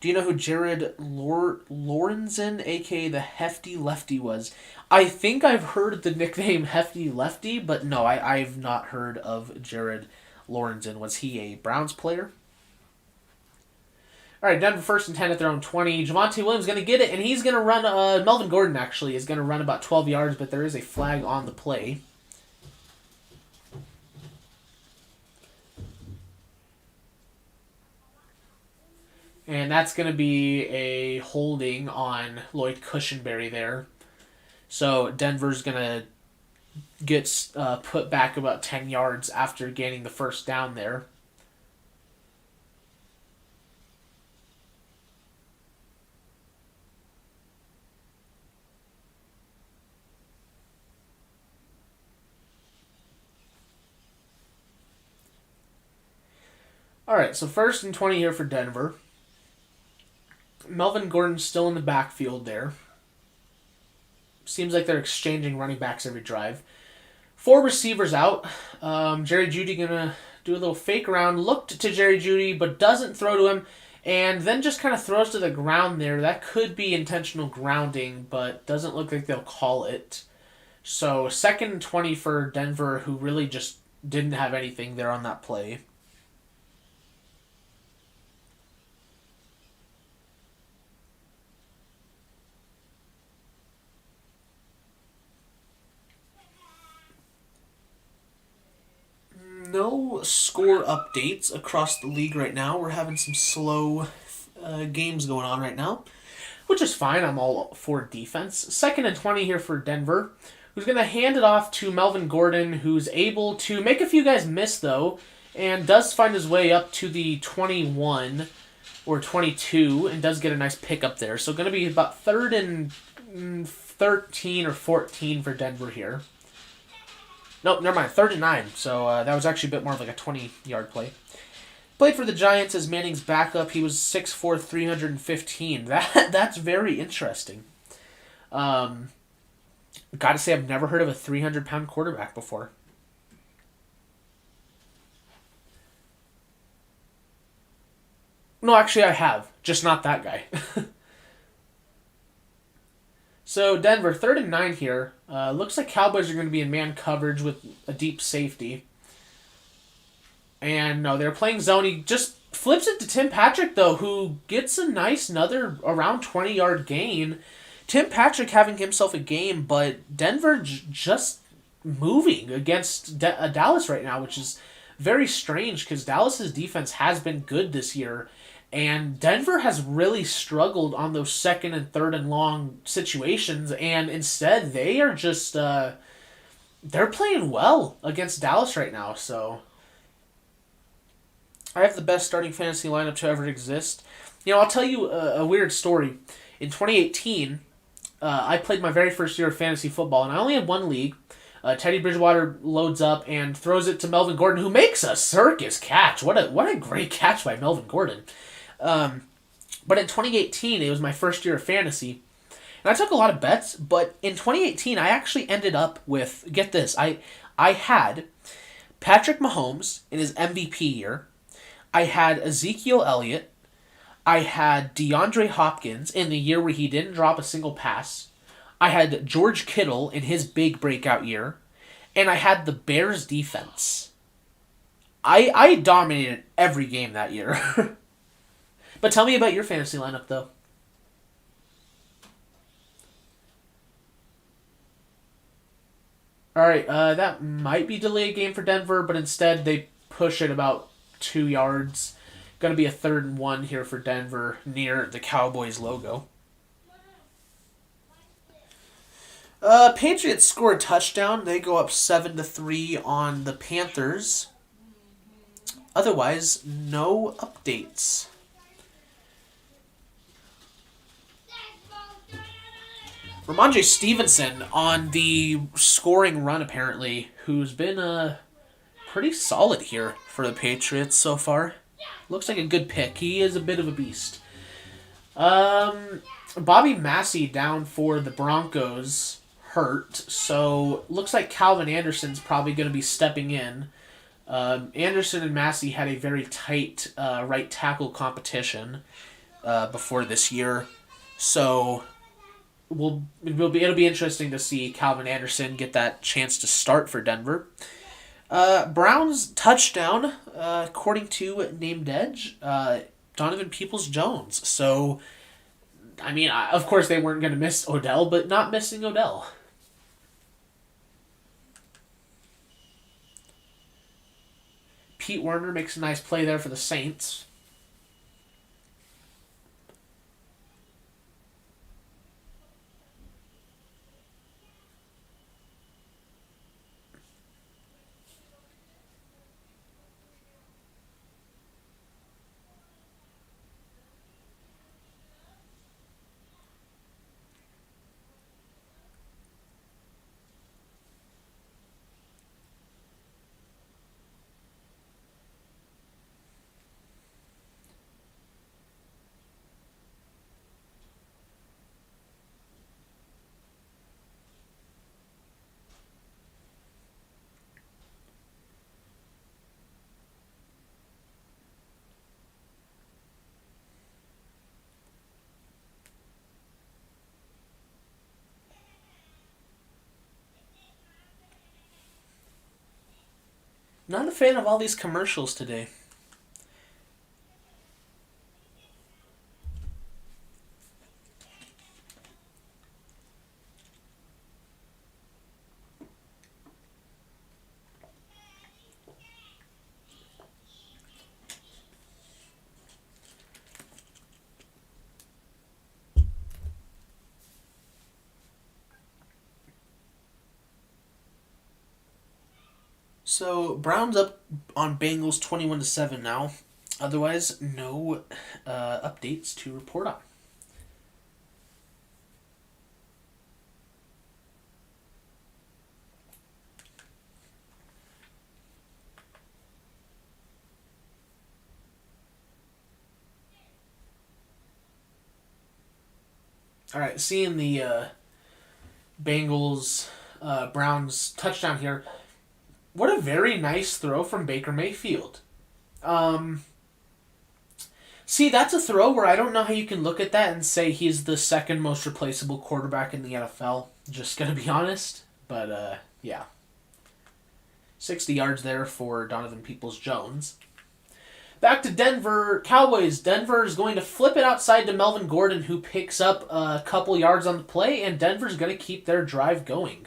Do you know who Jared Lorenzen, a.k.a. the Hefty Lefty, was? I think I've heard the nickname Hefty Lefty, but no, I've not heard of Jared Lorenzen. Was he a Browns player? All right, Denver 1st and 10 at their own 20. Javonte Williams going to get it, and he's going to run... Melvin Gordon, actually, is going to run about 12 yards, but there is a flag on the play. And that's going to be a holding on Lloyd Cushenberry there. So Denver's going to get put back about 10 yards after gaining the first down there. All right, so 1st and 20 here for Denver. Melvin Gordon's still in the backfield there. Seems like they're exchanging running backs every drive. 4 receivers out. Jerry Jeudy going to do a little fake around. Looked to Jerry Jeudy, but doesn't throw to him. And then just kind of throws to the ground there. That could be intentional grounding, but doesn't look like they'll call it. So 2nd and 20 for Denver, who really just didn't have anything there on that play. No score updates across the league right now. We're having some slow games going on right now, which is fine. I'm all for defense. 2nd and 20 here for Denver, who's going to hand it off to Melvin Gordon, who's able to make a few guys miss, though, and does find his way up to the 21 or 22 and does get a nice pickup there. So going to be about 3rd and 13 or 14 for Denver here. Nope, never mind. 3rd and 9. So that was actually a bit more of like a 20-yard play. Played for the Giants as Manning's backup. He was 6'4", 315. That's very interesting. Got to say, I've never heard of a 300-pound quarterback before. No, actually, I have. Just not that guy. So, Denver, 3rd and 9 here. Looks like Cowboys are going to be in man coverage with a deep safety. And no, they're playing zone. He just flips it to Tim Patrick, though, who gets a nice another around 20-yard gain. Tim Patrick having himself a game, but Denver just moving against Dallas right now, which is very strange because Dallas's defense has been good this year. And Denver has really struggled on those 2nd and 3rd and long situations, and instead they are just they're playing well against Dallas right now. So I have the best starting fantasy lineup to ever exist. I'll tell you a weird story. In 2018, I played my very first year of fantasy football, and I only had one league. Teddy Bridgewater loads up and throws it to Melvin Gordon, who makes a circus catch. What a great catch by Melvin Gordon. But in 2018, it was my first year of fantasy, and I took a lot of bets. But in 2018, I actually ended up with, get this, I had Patrick Mahomes in his MVP year. I had Ezekiel Elliott. I had DeAndre Hopkins in the year where he didn't drop a single pass. I had George Kittle in his big breakout year. And I had the Bears defense. I dominated every game that year. But tell me about your fantasy lineup, though. All right, that might be delay a game for Denver, but instead they push it about 2 yards. Going to be a 3rd and 1 here for Denver near the Cowboys logo. Patriots score a touchdown. They go up 7-3 on the Panthers. Otherwise, no updates. Ramondre Stevenson on the scoring run, apparently, who's been pretty solid here for the Patriots so far. Looks like a good pick. He is a bit of a beast. Bobby Massey down for the Broncos, hurt. So looks like Calvin Anderson's probably going to be stepping in. Anderson and Massey had a very tight right tackle competition before this year. So it'll be interesting to see Calvin Anderson get that chance to start for Denver. Browns touchdown, according to Named Edge, Donovan Peoples-Jones. So, I mean, of course they weren't going to miss Odell, but not missing Odell. Pete Werner makes a nice play there for the Saints. Not a fan of all these commercials today. So Browns up on Bengals 21-7 now. Otherwise, no updates to report on. All right, seeing the Bengals Browns touchdown here. What a very nice throw from Baker Mayfield. Um, See, that's a throw where I don't know how you can look at that and say he's the second most replaceable quarterback in the NFL. Just gonna be honest, but yeah, 60 yards there for Donovan Peoples Jones. Back to Denver Cowboys. Denver is going to flip it outside to Melvin Gordon, who picks up a couple yards on the play, and Denver's going to keep their drive going.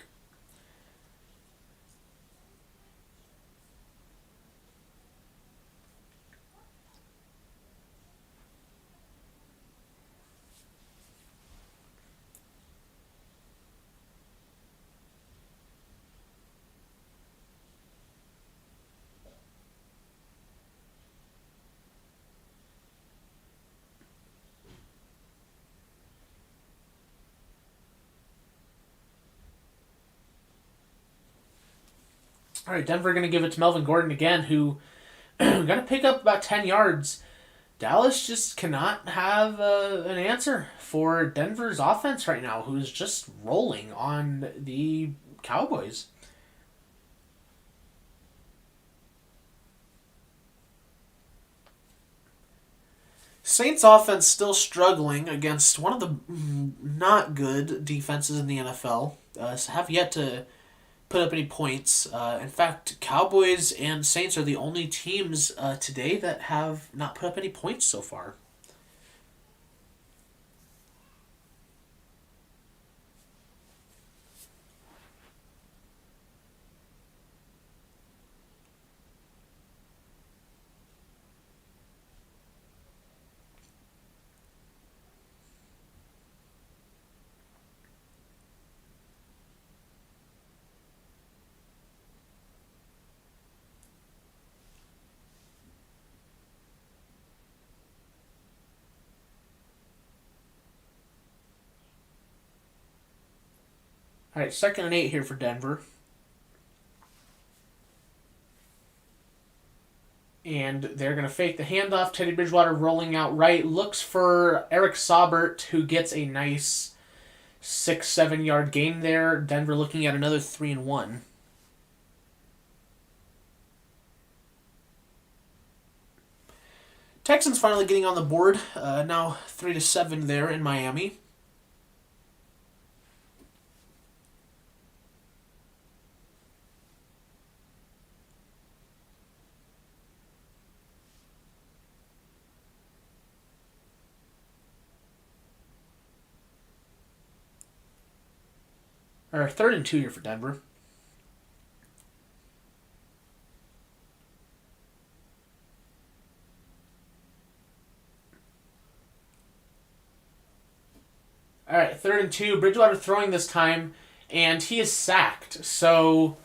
All right, Denver going to give it to Melvin Gordon again, who going to pick up about 10 yards. Dallas just cannot have an answer for Denver's offense right now, who's just rolling on the Cowboys. Saints offense still struggling against one of the not good defenses in the NFL. Have yet to put up any points. In fact, Cowboys and Saints are the only teams today that have not put up any points so far. All right, 2nd and 8 here for Denver. And they're going to fake the handoff. Teddy Bridgewater rolling out right. Looks for Eric Saubert, who gets a nice 6-7 yard gain there. Denver looking at another 3-1. Texans finally getting on the board. Now 3-7 there in Miami. Or 3rd and 2 here for Denver. All right, 3rd and 2. Bridgewater throwing this time, and he is sacked. So,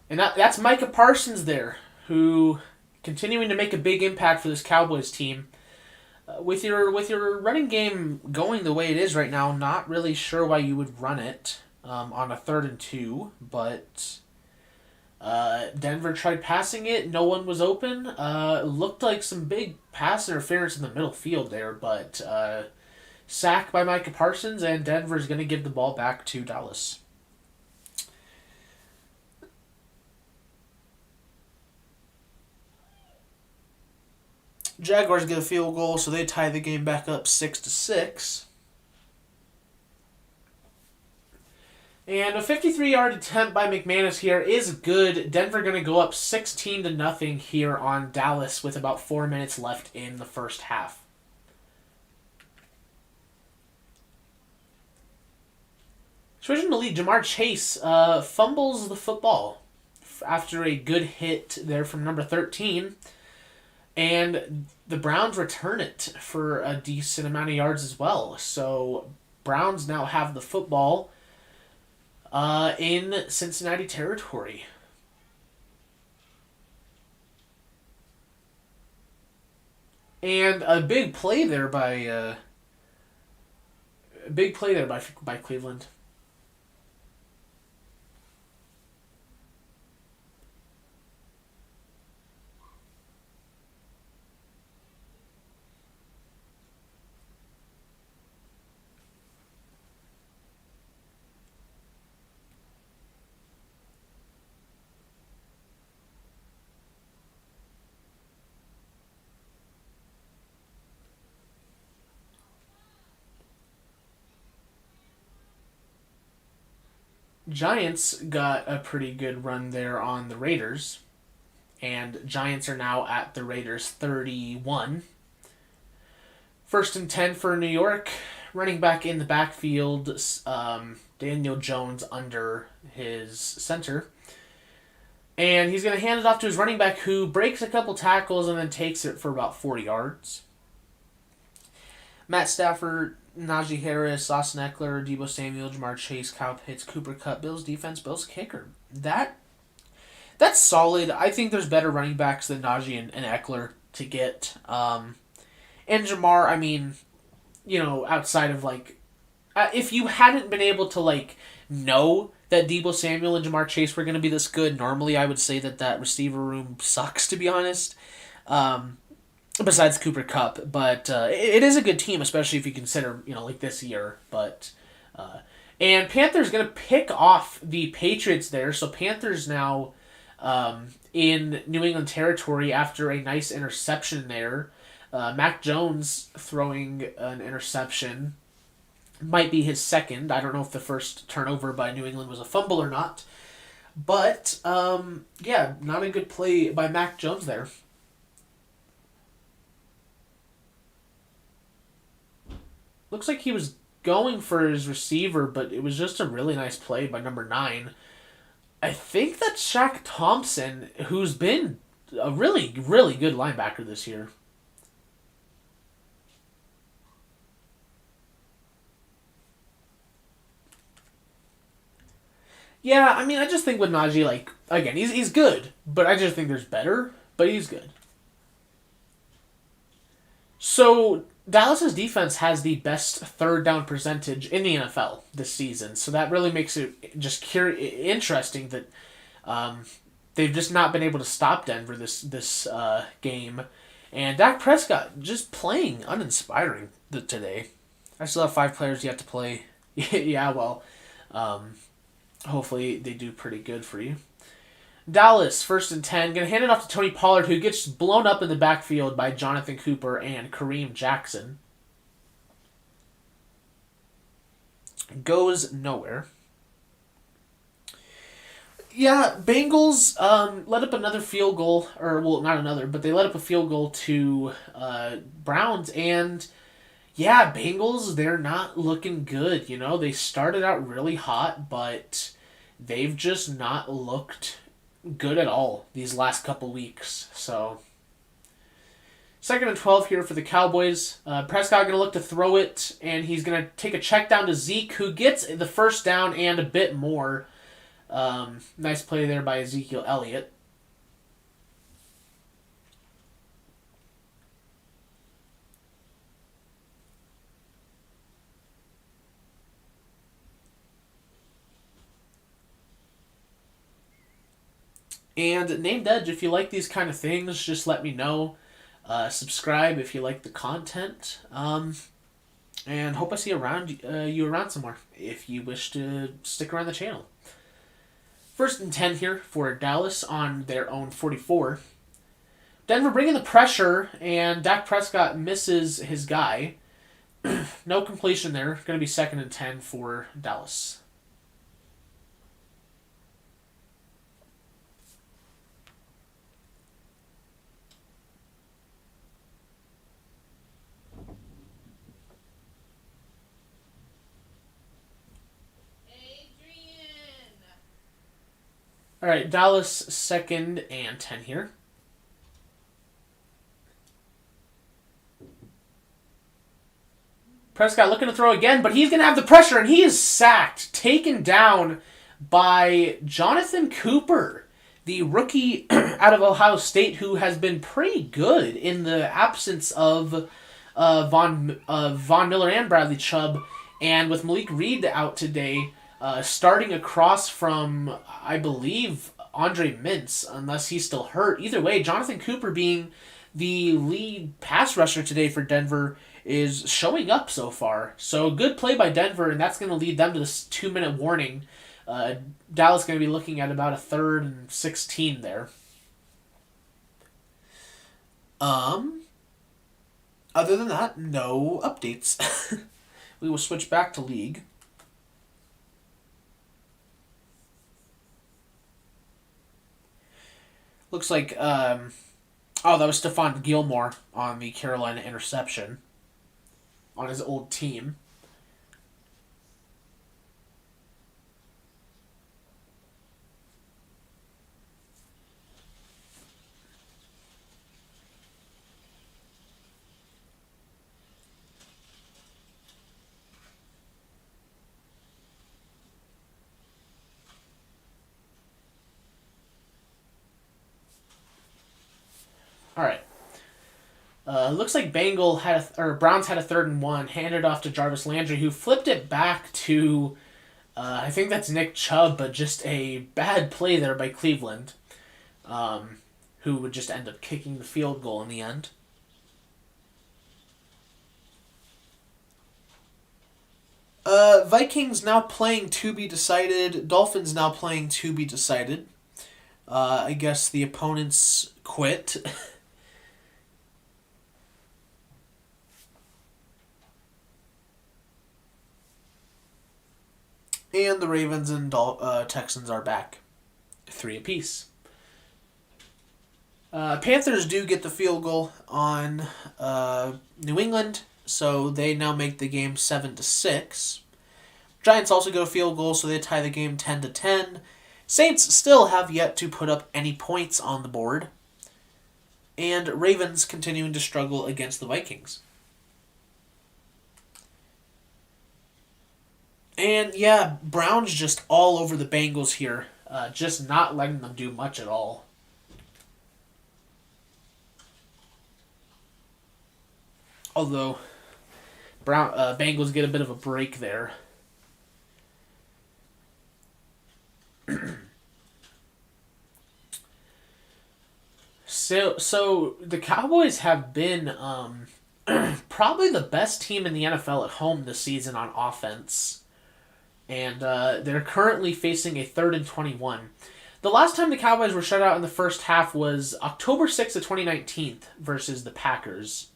and that's Micah Parsons there, who continuing to make a big impact for this Cowboys team. With your running game going the way it is right now, not really sure why you would run it on a 3rd and 2, but Denver tried passing it. No one was open. Looked like some big pass interference in the middle field there, but sack by Micah Parsons, and Denver's going to give the ball back to Dallas. Jaguars get a field goal, so they tie the game back up 6-6. And a 53-yard attempt by McManus here is good. Denver going to go up 16-0 here on Dallas with about 4 minutes left in the first half. Switching to lead, Jamar Chase fumbles the football after a good hit there from number 13. And the Browns return it for a decent amount of yards as well. So Browns now have the football in Cincinnati territory. And a big play there by Cleveland. Giants got a pretty good run there on the Raiders, and Giants are now at the Raiders 31. First and 10 for New York. Running back in the backfield, Daniel Jones under his center. And he's going to hand it off to his running back, who breaks a couple tackles and then takes it for about 40 yards. Matt Stafford, Najee Harris, Austin Eckler, Deebo Samuel, Jamar Chase, Kyle Pitts, Cooper Kupp, Bills defense, Bills kicker. That's solid. I think there's better running backs than Najee and Eckler to get. And Jamar, I mean, outside of if you hadn't been able to know that Deebo Samuel and Jamar Chase were going to be this good, normally I would say that receiver room sucks, to be honest. Besides Cooper Kupp, but it is a good team, especially if you consider this year. But and Panthers going to pick off the Patriots there, so Panthers now in New England territory after a nice interception there. Mac Jones throwing an interception, might be his second. I don't know if the first turnover by New England was a fumble or not. But, not a good play by Mac Jones there. Looks like he was going for his receiver, but it was just a really nice play by number 9. I think that's Shaq Thompson, who's been a really, really good linebacker this year. Yeah, I mean, I just think with Najee, again, he's good, but I just think there's better, but he's good. So, Dallas's defense has the best third down percentage in the NFL this season, so that really makes it just interesting that they've just not been able to stop Denver this game. And Dak Prescott just playing uninspiring today. I still have 5 players yet to play. Yeah, well, hopefully they do pretty good for you. Dallas, first and 10. Going to hand it off to Tony Pollard, who gets blown up in the backfield by Jonathan Cooper and Kareem Jackson. Goes nowhere. Yeah, Bengals let up another field goal, not another, but they let up a field goal to Browns, and yeah, Bengals, they're not looking good. They started out really hot, but they've just not looked good at all these last couple weeks. So, second and 12 here for the Cowboys. Prescott going to look to throw it, and he's going to take a check down to Zeke, who gets the first down and a bit more. Nice play there by Ezekiel Elliott. And Named Edge, if you like these kind of things, just let me know. Subscribe if you like the content. And hope I see you around somewhere if you wish to stick around the channel. First and 10 here for Dallas on their own 44. Denver bringing the pressure, and Dak Prescott misses his guy. No completion there. Going to be second and 10 for Dallas. All right, Dallas second and 10 here. Prescott looking to throw again, but he's going to have the pressure, and he is sacked, taken down by Jonathan Cooper, the rookie out of Ohio State, who has been pretty good in the absence of Von Miller and Bradley Chubb, and with Malik Reed out today, starting across from, I believe, Andre Mintz, unless he's still hurt. Either way, Jonathan Cooper being the lead pass rusher today for Denver is showing up so far. So good play by Denver, and that's going to lead them to this 2-minute warning. Dallas going to be looking at about a 3rd and 16 there. Other than that, no updates. We will switch back to league. Looks like oh, that was Stephon Gilmore on the Carolina interception on his old team. All right. Looks like Browns had a 3rd and 1, handed off to Jarvis Landry, who flipped it back to I think that's Nick Chubb, but just a bad play there by Cleveland, who would just end up kicking the field goal in the end. Vikings now playing to be decided. Dolphins now playing to be decided. I guess the opponents quit. And the Ravens and Texans are back. 3 apiece. Panthers do get the field goal on New England, so they now make the game 7-6. Giants also get a field goal, so they tie the game 10-10. Saints still have yet to put up any points on the board. And Ravens continuing to struggle against the Vikings. And yeah, Browns just all over the Bengals here. Just not letting them do much at all. Although, Bengals get a bit of a break there. So the Cowboys have been probably the best team in the NFL at home this season on offense. And they're currently facing a 3rd and 21. The last time the Cowboys were shut out in the first half was October 6th of 2019 versus the Packers.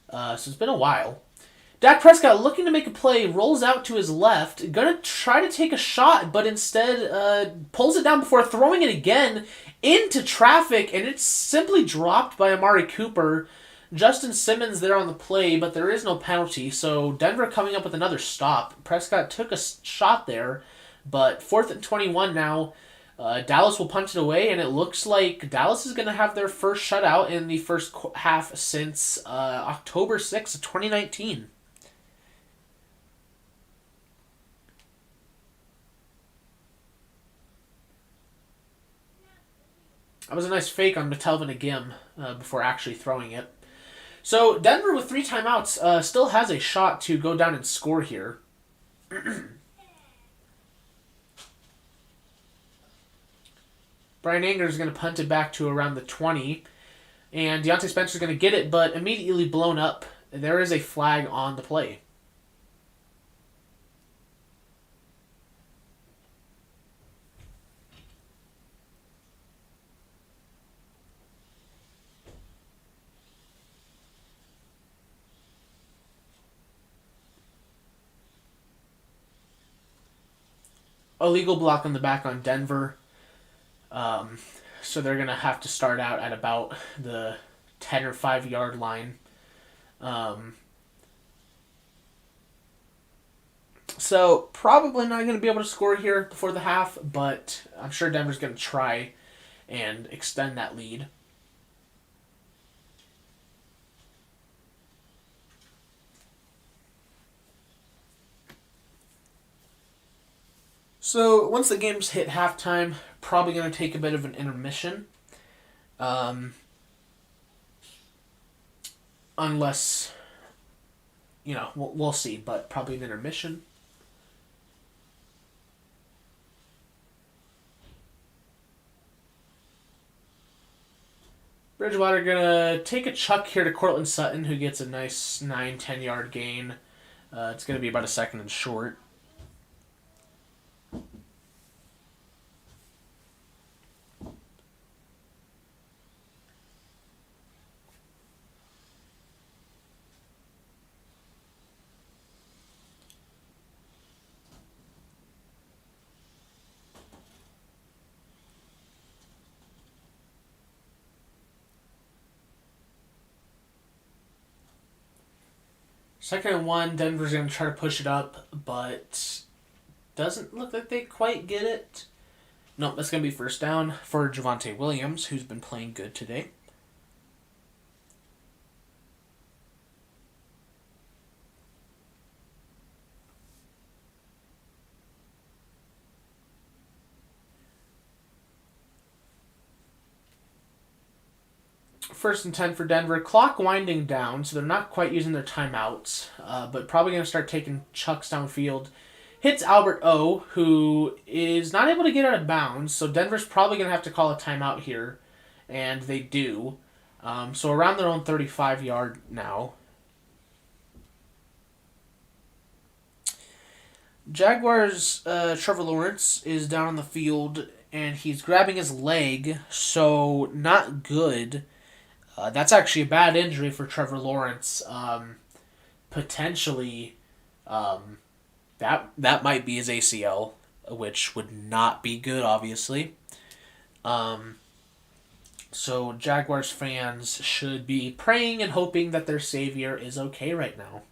So it's been a while. Dak Prescott looking to make a play, rolls out to his left, gonna try to take a shot, but instead pulls it down before throwing it again into traffic, and it's simply dropped by Amari Cooper. Justin Simmons there on the play, but there is no penalty, so Denver coming up with another stop. Prescott took a shot there, but 4th and 21 now. Dallas will punch it away, and it looks like Dallas is going to have their first shutout in the first half since October 6th of 2019. That was a nice fake on Metelvin Agim before actually throwing it. So Denver with 3 timeouts still has a shot to go down and score here. Brian Anger is going to punt it back to around the 20. And Deontay Spencer is going to get it, but immediately blown up. There is a flag on the play. Illegal block on the back on Denver. So they're going to have to start out at about the 10 or 5 yard line. So probably not going to be able to score here before the half, but I'm sure Denver's going to try and extend that lead. So once the game's hit halftime, probably going to take a bit of an intermission. Unless, we'll see, but probably an intermission. Bridgewater going to take a chuck here to Courtland Sutton, who gets a nice 9-10 yard gain. It's going to be about a 2nd and short. 2nd and 1, Denver's going to try to push it up, but doesn't look like they quite get it. Nope, that's going to be first down for Javonte Williams, who's been playing good today. First and 10 for Denver. Clock winding down, so they're not quite using their timeouts, but probably going to start taking chucks downfield. Hits Albert O, who is not able to get out of bounds, so Denver's probably going to have to call a timeout here, and they do. So around their own 35-yard now. Jaguars' Trevor Lawrence is down on the field, and he's grabbing his leg, so not good. That's actually a bad injury for Trevor Lawrence. Potentially, that might be his ACL, which would not be good, obviously. So Jaguars fans should be praying and hoping that their savior is okay right now.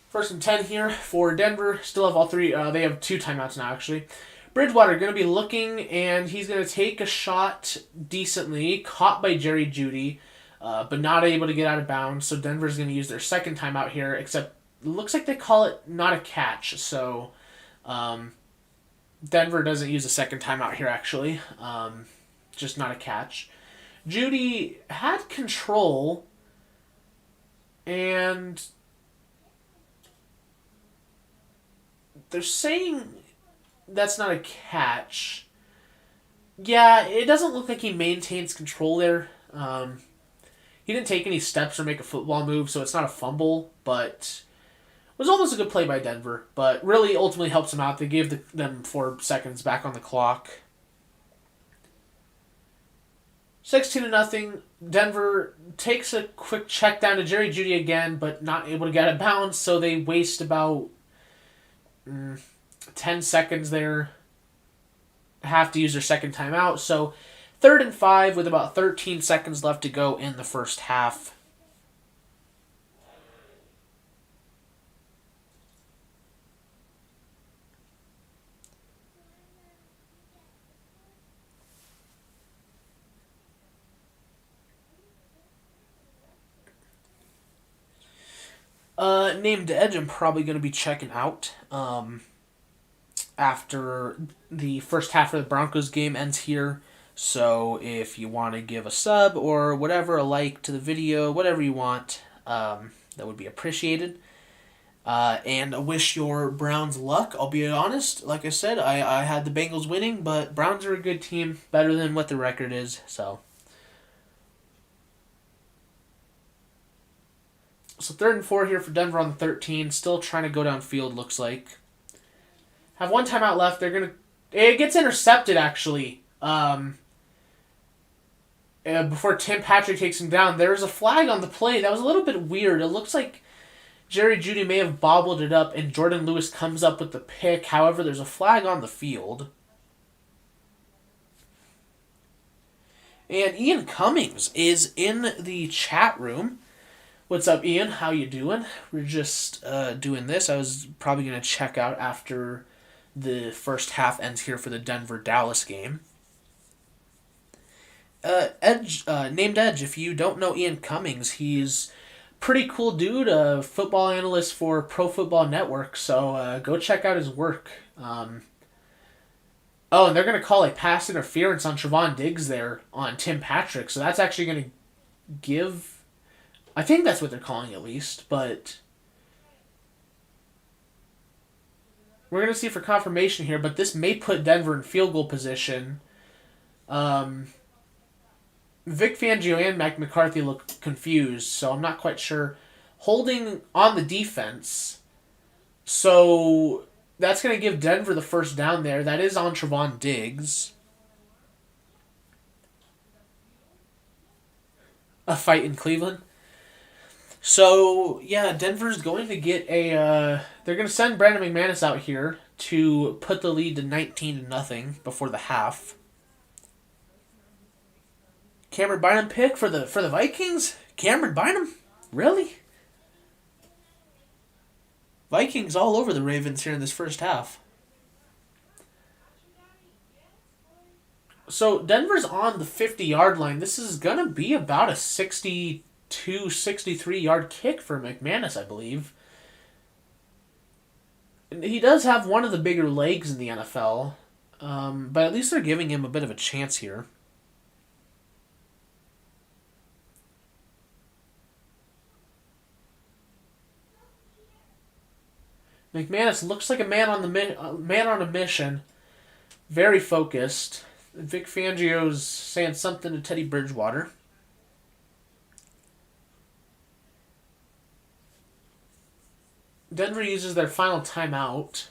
First and 10 here for Denver. Still have all three. They have 2 timeouts now, actually. Bridgewater going to be looking, and he's going to take a shot decently. Caught by Jerry Jeudy, but not able to get out of bounds. So Denver's going to use their 2nd timeout here, except it looks like they call it not a catch. So Denver doesn't use a 2nd timeout here, actually. Just not a catch. Jeudy had control, and they're saying that's not a catch. Yeah, it doesn't look like he maintains control there. He didn't take any steps or make a football move, so it's not a fumble, but it was almost a good play by Denver. But really, ultimately helps them out. They gave them 4 seconds back on the clock. 16-0. Denver takes a quick check down to Jerry Jeudy again, but not able to get out of bounds, so they waste about 10 seconds there. Have to use their 2nd timeout. So 3rd and 5 with about 13 seconds left to go in the first half. Named Edge, I'm probably going to be checking out after the first half of the Broncos game ends here. So if you want to give a sub or whatever, a like to the video, whatever you want, that would be appreciated. And I wish your Browns luck. I'll be honest, like I said, I had the Bengals winning, but Browns are a good team, better than what the record is, so. So 3rd and 4 here for Denver on the 13. Still trying to go downfield, looks like. Have 1 timeout left. It gets intercepted, actually. Before Tim Patrick takes him down. There's a flag on the play. That was a little bit weird. It looks like Jerry Jeudy may have bobbled it up, and Jordan Lewis comes up with the pick. However, there's a flag on the field. And Ian Cummings is in the chat room. What's up, Ian? How you doing? We're just doing this. I was probably going to check out after the first half ends here for the Denver-Dallas game. Named Edge, if you don't know Ian Cummings, he's pretty cool dude, a football analyst for Pro Football Network, so go check out his work. And they're going to call a pass interference on Trevon Diggs there on Tim Patrick, so that's actually going to give... I think that's what they're calling at least, but we're going to see for confirmation here, but this may put Denver in field goal position. Vic Fangio and Mike McCarthy look confused, so I'm not quite sure. Holding on the defense, so that's going to give Denver the first down there. That is on Trevon Diggs. A fight in Cleveland. So yeah, Denver's going to get a. They're going to send Brandon McManus out here to put the lead to 19-0 before the half. Cameron Bynum pick for the Vikings. Cameron Bynum, really? Vikings all over the Ravens here in this first half. So Denver's on the 50-yard line. This is going to be about a 62, 63-yard kick for McManus, I believe. He does have one of the bigger legs in the NFL, but at least they're giving him a bit of a chance here. McManus looks like a man on a mission, very focused. Vic Fangio's saying something to Teddy Bridgewater. Denver uses their final timeout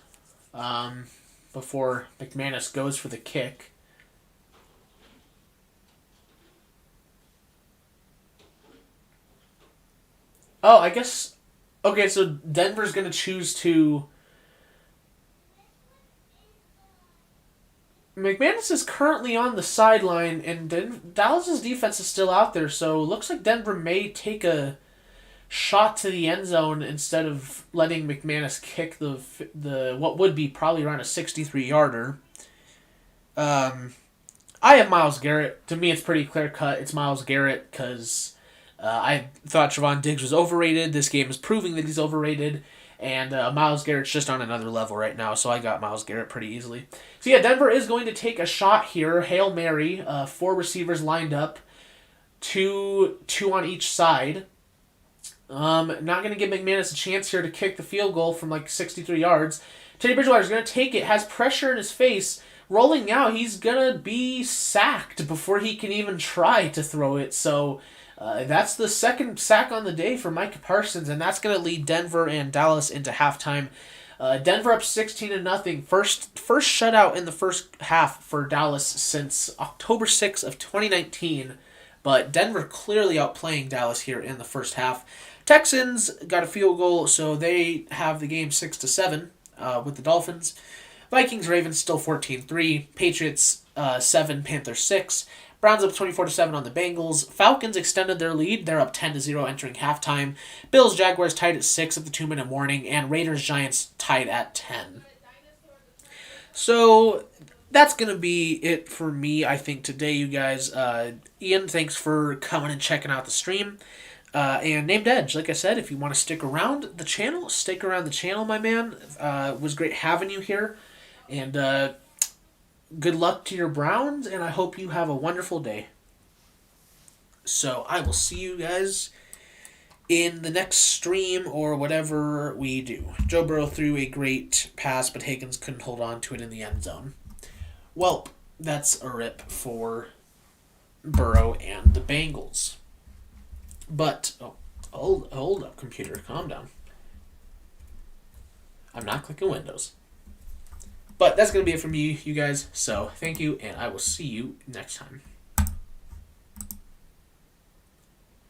before McManus goes for the kick. Oh, I guess. Okay, so Denver's going to choose to. McManus is currently on the sideline, and Dallas's defense is still out there, so it looks like Denver may take a shot to the end zone instead of letting McManus kick the what would be probably around a 63-yarder. I have Myles Garrett. To me, it's pretty clear cut. It's Myles Garrett because I thought Trevon Diggs was overrated. This game is proving that he's overrated. And Myles Garrett's just on another level right now, so I got Myles Garrett pretty easily. So yeah, Denver is going to take a shot here. Hail Mary, 4 receivers lined up, two on each side. Not going to give McManus a chance here to kick the field goal from like 63 yards. Teddy Bridgewater's going to take it, has pressure in his face, rolling out. He's going to be sacked before he can even try to throw it. So that's the second sack on the day for Micah Parsons, and that's going to lead Denver and Dallas into halftime. Denver up 16-0. First shutout in the first half for Dallas since October 6th of 2019. But Denver clearly outplaying Dallas here in the first half. Texans got a field goal, so they have the game 6-7 with the Dolphins. Vikings, Ravens still 14-3. Patriots 7, Panthers 6. Browns up 24-7 on the Bengals. Falcons extended their lead. They're up 10-0 entering halftime. Bills, Jaguars tied at 6 at the 2-minute warning, and Raiders, Giants tied at 10. So that's going to be it for me, I think, today, you guys. Ian, thanks for coming and checking out the stream. And Named Edge, like I said, if you want to stick around the channel, my man. It was great having you here. And good luck to your Browns, and I hope you have a wonderful day. So I will see you guys in the next stream or whatever we do. Joe Burrow threw a great pass, but Higgins couldn't hold on to it in the end zone. Well, that's a rip for Burrow and the Bengals. But, hold up, computer, calm down. I'm not clicking Windows. But that's going to be it from me, you guys. So, thank you, and I will see you next time.